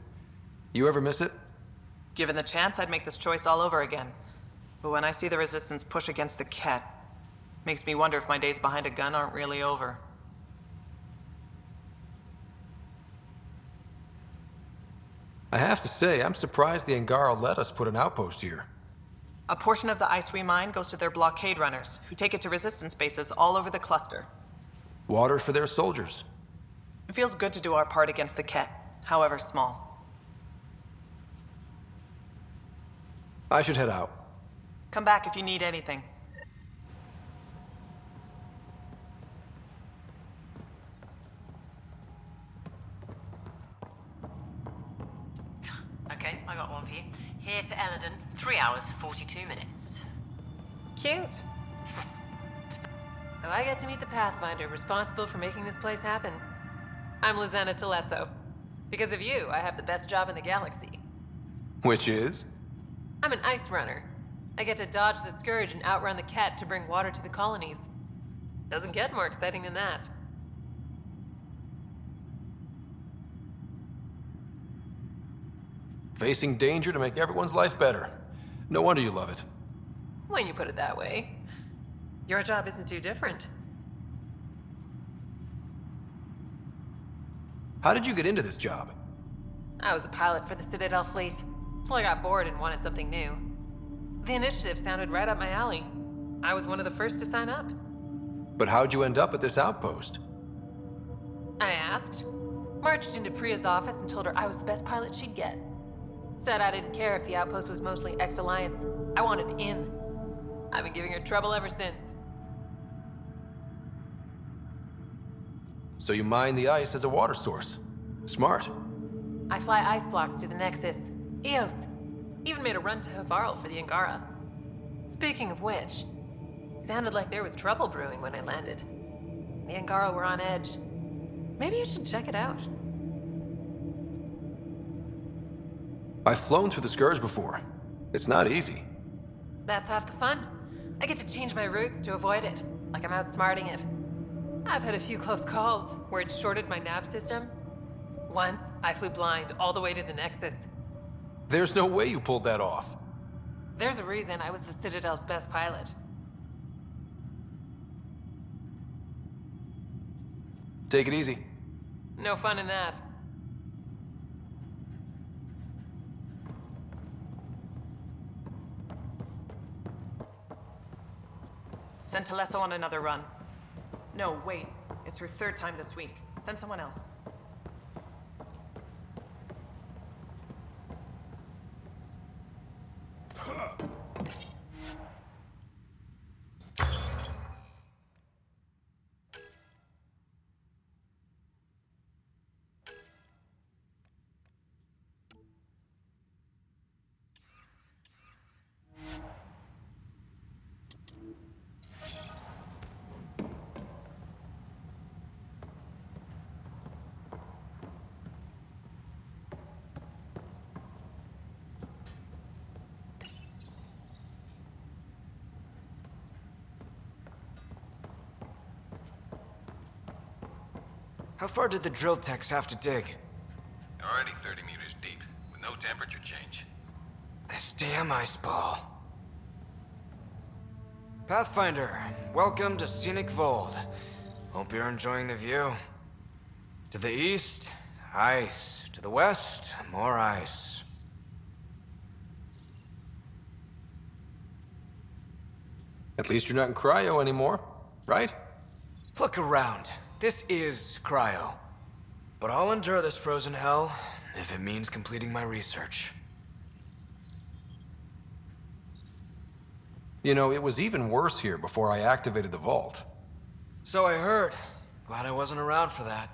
You ever miss it? Given the chance, I'd make this choice all over again. But when I see the Resistance push against the Ket, makes me wonder if my days behind a gun aren't really over. I have to say, I'm surprised the Angara let us put an outpost here. A portion of the ice we mine goes to their blockade runners, who take it to Resistance bases all over the cluster. Water for their soldiers. It feels good to do our part against the Ket, however small. I should head out. Come back if you need anything. Okay, I got one for you. Here to Eladon, 3 hours, 42 minutes. Cute. So I get to meet the Pathfinder responsible for making this place happen. I'm Lizana Telesso. Because of you, I have the best job in the galaxy. Which is? I'm an ice runner. I get to dodge the Scourge and outrun the Ket to bring water to the colonies. Doesn't get more exciting than that. Facing danger to make everyone's life better. No wonder you love it. When you put it that way. Your job isn't too different. How did you get into this job? I was a pilot for the Citadel fleet, till I got bored and wanted something new. The initiative sounded right up my alley. I was one of the first to sign up. But how'd you end up at this outpost? I asked. Marched into Priya's office and told her I was the best pilot she'd get. Said I didn't care if the outpost was mostly ex-Alliance. I wanted in. I've been giving her trouble ever since. So you mine the ice as a water source. Smart. I fly ice blocks to the Nexus. Eos. Even made a run to Havarl for the Angara. Speaking of which, sounded like there was trouble brewing when I landed. The Angara were on edge. Maybe you should check it out. I've flown through the Scourge before. It's not easy. That's half the fun. I get to change my routes to avoid it, like I'm outsmarting it. I've had a few close calls where it shorted my nav system. Once, I flew blind all the way to the Nexus. There's no way you pulled that off. There's a reason I was the Citadel's best pilot. Take it easy. No fun in that. Send Telesso on another run. No, wait. It's her third time this week. Send someone else. How far did the drill techs have to dig? Already 30 meters deep, with no temperature change. This damn ice ball. Pathfinder, welcome to Scenic Vold. Hope you're enjoying the view. To the east, ice. To the west, more ice. At least you're not in cryo anymore, right? Look around. This is cryo. But I'll endure this frozen hell if it means completing my research. You know, it was even worse here before I activated the vault. So I heard. Glad I wasn't around for that.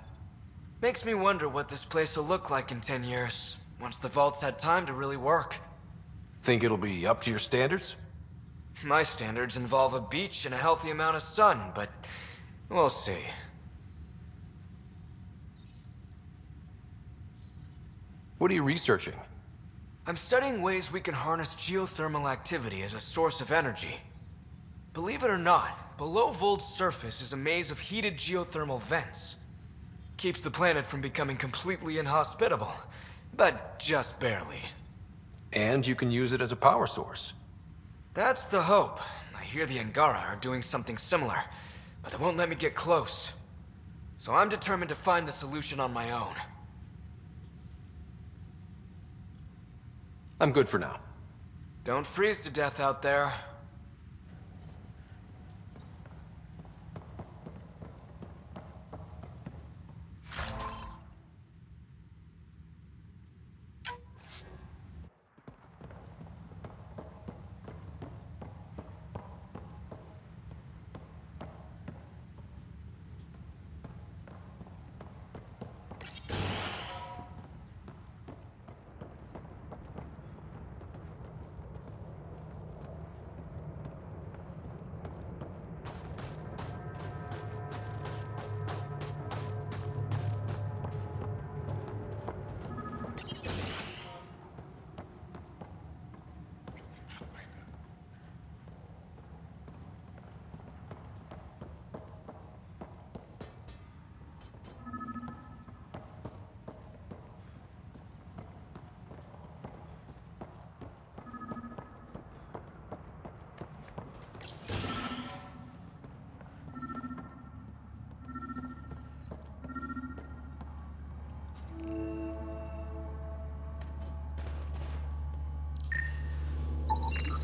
Makes me wonder what this place will look like in 10 years, once the vault's had time to really work. Think it'll be up to your standards? My standards involve a beach and a healthy amount of sun, but we'll see. What are you researching? I'm studying ways we can harness geothermal activity as a source of energy. Believe it or not, below Vold's surface is a maze of heated geothermal vents. Keeps the planet from becoming completely inhospitable, but just barely. And you can use it as a power source. That's the hope. I hear the Angara are doing something similar, but they won't let me get close. So I'm determined to find the solution on my own. I'm good for now. Don't freeze to death out there.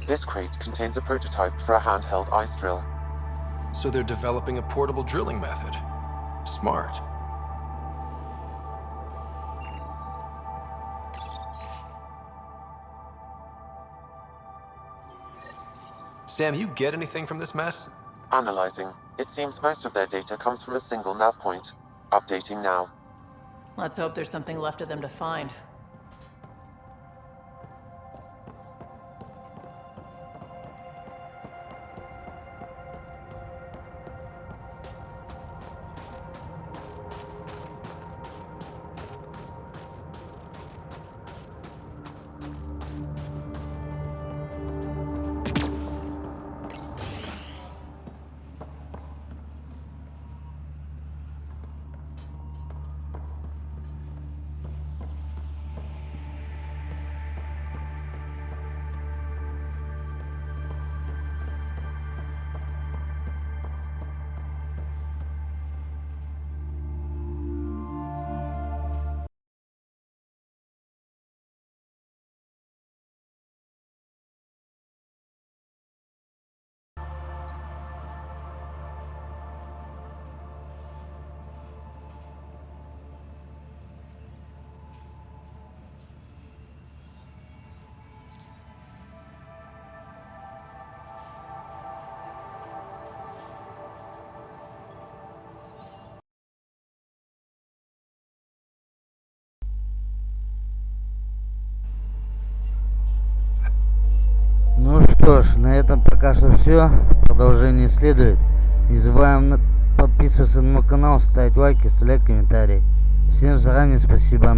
This crate contains a prototype for a handheld ice drill. So they're developing a portable drilling method. Smart. Sam, you get anything from this mess? Analyzing. It seems most of their data comes from a single nav point. Updating now. Let's hope there's something left of them to find. что ж, на этом пока что все. Продолжение следует. Не забываем подписываться на мой канал, ставить лайки, оставлять комментарии. Всем заранее спасибо.